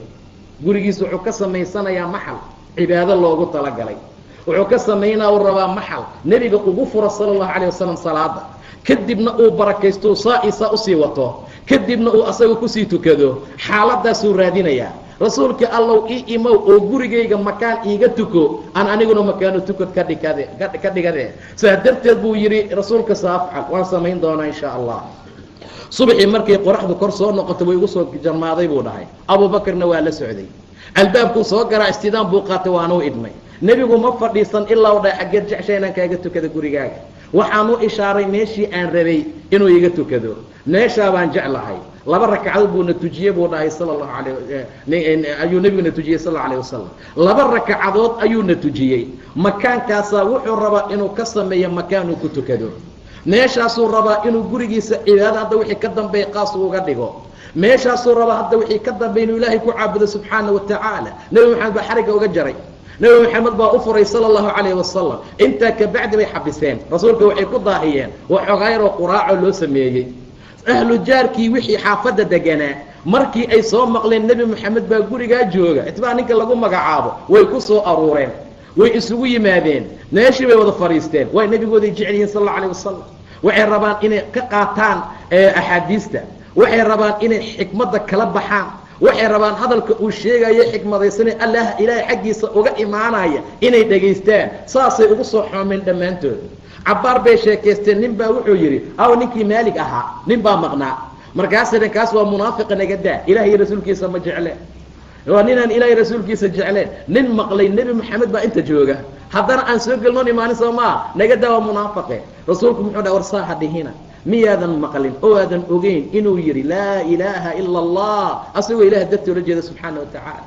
[SPEAKER 1] gurigiis wuxuu ka samaysanayaa maxal cibaado loogu talagalay, wuxuu ka samaynaa uu rabaa maxal nebiga ugu fura sala allahu calayh wasalam salaada, kadibna uu barakaysto saa isaa usii wato, kadibna uu asaga kusii tukado. xaaladaasuu raadinayaa. rasuulka allow ii imow oo gurigayga makaan iiga tuko, aan aniguna makaano tukad ka dhigade. saa darteed buu yidhi rasuulka saafcal, waan samayn doonaa insha allah. subaxii markay qoraxdu kor soo noqoto way igu soo jarmaaday buu dhahay. abuubakarna waa la socday. albaabkuu soo garaa istidaan buu qaatay, waanuu idmay. nebigu ma fadhiisan ilaa u dhahay xaggeed jecesha inaan kaaga tukada gurigaaga. waxaan u ishaaray meeshii aan rabay inuu iga tukado. meeshaa baan jeclahay. 2 ragcadood buuna tujiyey buu dhahay ayuu nebiguna tujiyey sal allahu alayh wasalam. 2 ragcadood ayuuna tujiyey. makaankaasaa wuxuu rabaa inuu ka sameeyo makaanuu ku tukado. meeshaasuu rabaa inuu gurigiisa cibaado hadda wixii ka dambeeya qaas uga dhigo. meeshaasuu rabaa hadda wixii ka dambeeya inuu ilaahay ku caabudo subxaana wa tacaala. nebi maxamed baa xarigga uga jaray, nebi maxamed baa u furay sala allahu calayh wasalam. intaa kabacdi bay xabiseen. rasuulka waxay ku daahiyeen waxoogaayaroo quraaco loo sameeyey. ahlu jaarkii wixii xaafadda deganaa markii ay soo maqleen nebi maxamed baa gurigaa jooga, itbaa ninka lagu magacaabo, way ku soo aruureen, way isugu yimaadeen, meeshii bay wada fadhiisteen. way nebigooday jecel yihiin sal allahu alayh wasalam. waxay rabaan inay ka qaataan axaadiista, waxay rabaan inay xikmadda kala baxaan, waxay rabaan hadalka uu sheegayo xikmadaysana allah ilaahay xaggiisa uga imaanaya inay dhegaystaan. saasay ugu soo xoomeen dhammaantood. cabbaar bay sheekaysteen. nin baa wuxuu yidhi aw ninkii maalig ahaa, nin baa maqnaa. markaasay dhan kaas waa munaafiqa naga daa, ilaahay rasuulkiisa ma jecleen, waa ninaan ilaahay rasuulkiisa jecleen. nin maqlay nebi maxamed baa inta jooga, haddana aan soo gelnoon imaanin soo maa, naga daa waa munaafaqe. rasuulku muxuu dhaha war saaha dhihina, miyaadan maqlin oo aadan ogeyn inuu yidhi laa ilaaha ila allah, asagoo ilaah dartii ula jeeda subxaana wa tacaala.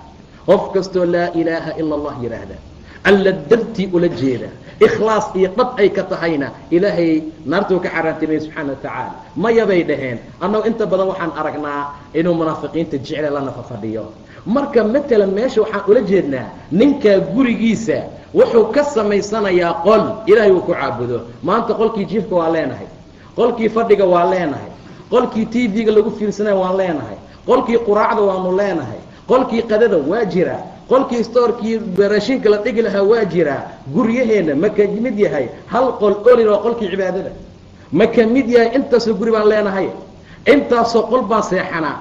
[SPEAKER 1] qof kastoo laa ilaaha ila allah yidhaahda alla dartii ula jeeda ikhlaas iyo dhab ay ka tahayna ilaahay naartuu ka xaaraantimay subxaana watacaala maya bay dhaheen annagu inta badan waxaan aragnaa inuu munaafiqiinta jecle la nafa fadhiyo marka matalan meesha waxaan ula jeednaa ninkaa gurigiisa wuxuu ka samaysanayaa qol ilaahay uu ku caabudo maanta qolkii jiifka waa leenahay qolkii fadhiga waa leenahay qolkii tv-ga lagu fiirsanaya waan leenahay qolkii quraacda waanu leenahay qolkii qadada waa jiraa qolkii stoorkii raashinka la dhigi lahaa waa jiraa guryaheenna ma ka mid yahay hal qol olin oo qolkii cibaadada ma ka mid yahay intaasoo guri baan leenahay intaasoo qol baan seexanaa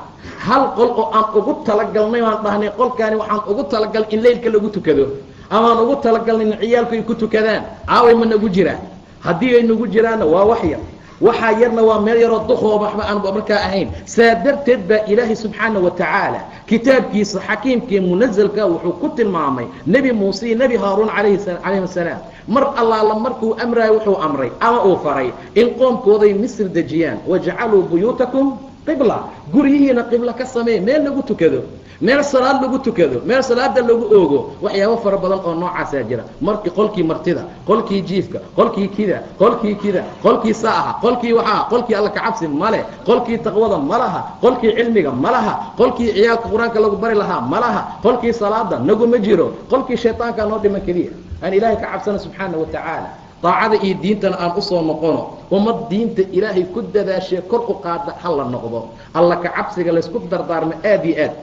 [SPEAKER 1] hal qol oo aan ugu talagalnay waan dhahnay qolkaani waxaan ugu talagalnay in leylka lagu tukado amaan ugu talagalnay in ciyaalku ay ku tukadaan aaway ma nagu jiraa haddii ay nagu jiraanna waa wax yar waxaa yarna waa meel yaroo duqoo waxba aan markaa ahayn saa darteed baa ilaahay subxaana wa tacaala kitaabkiisa xakiimkii munazalka wuxuu ku tilmaamay nebi muuse iyo nebi haaruun calayhim asalaam mar allaala markuu amrayo wuxuu amray ama uu faray in qoomkooday misr dejiyaan wajcaluu buyuutakum qibla guryihiina qibla ka sameey meel lagu tukado meel salaad lagu tukado meel salaada lagu oogo waxyaabo fara badan oo noocaasaa jira markii qolkii martida qolkii jiifka qolkii kida qolkii saaha qolkii waxaa qolkii alla ka cabsi male qolkii taqwada malaha qolkii cilmiga malaha qolkii ciyaalka qur-aanka lagu bari lahaa malaha qolkii salaada naguma jiro qolkii shaytaanka noo dhiman keliya aan ilaahay ka cabsana subxaana wa tacaala daacada iyo diintana aan usoo noqono ummad diinta ilaahay ku dadaashee kor u qaada ha la noqdo alla ka cabsiga laysku dardaarmo aad iyo aad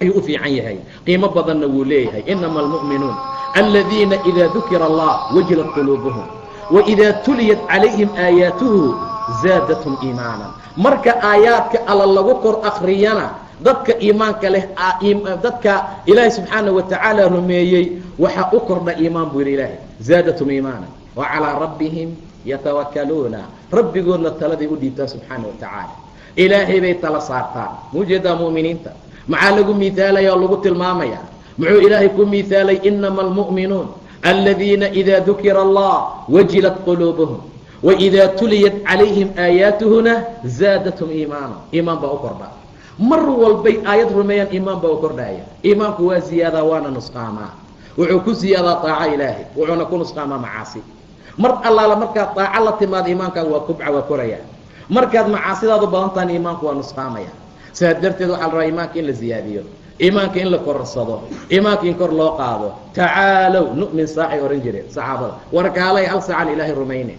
[SPEAKER 1] ayuu u fiican yahay qiimo badanna wuu leeyahay inama almu'minuun aladiina idaa dukira allah wajilat quluubuhum waidaa tuliyat calayhim aayaatuhu zaadathum iimaanan marka aayaadka alla lagu kor akriyana dadka iimaanka leh dadka ilaahay subxaana wa tacaala rumeeyey waxaa u kordha iimaan buu yidhi ilaahay zaadathum iimaanan wa calaa rabbihim yatawakkaluuna rabbigoodna taladay u dhiibtaan subxaana wa tacaala ilaahay bay tala saartaan muujeedaa mu'miniinta maxaa lagu miaalaya oo lagu tilmaamaya muxuu ilaahay ku miaalay inama almu'minuun aladiina idaa dukira allah wajilat quluubuhum waidaa tuliyat calayhim aayaatuhuna zaadathum iimaana iimaan baa u kordha mar walbay aayad rumeeyaan iimaan baa u kordhaya iimaanku waa ziyaadaa waana nusqaamaa wuxuu ku ziyaadaa taaco ilaahay wuxuuna ku nusqaamaa macaasi mar allaala markaad daaco la timaado iimaankaaga waa kubca waa koraya markaad macaasidaadu badantahan iimaanku waa nusqaamaya saa darteed waxaa la rabaa iimaanka in la ziyaadiyo iimaanka in la korsado iimaanka in kor loo qaado tacaalow nu'min saacay ohan jireen saxaabada warkaalay hal saacaan ilaahay rumayne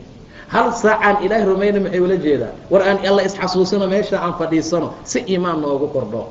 [SPEAKER 1] hal saacaan ilaahay rumayne maxay ula jeedaa war aan alla isxasuusino meesha aan fadhiisano si iimaan noogu kordho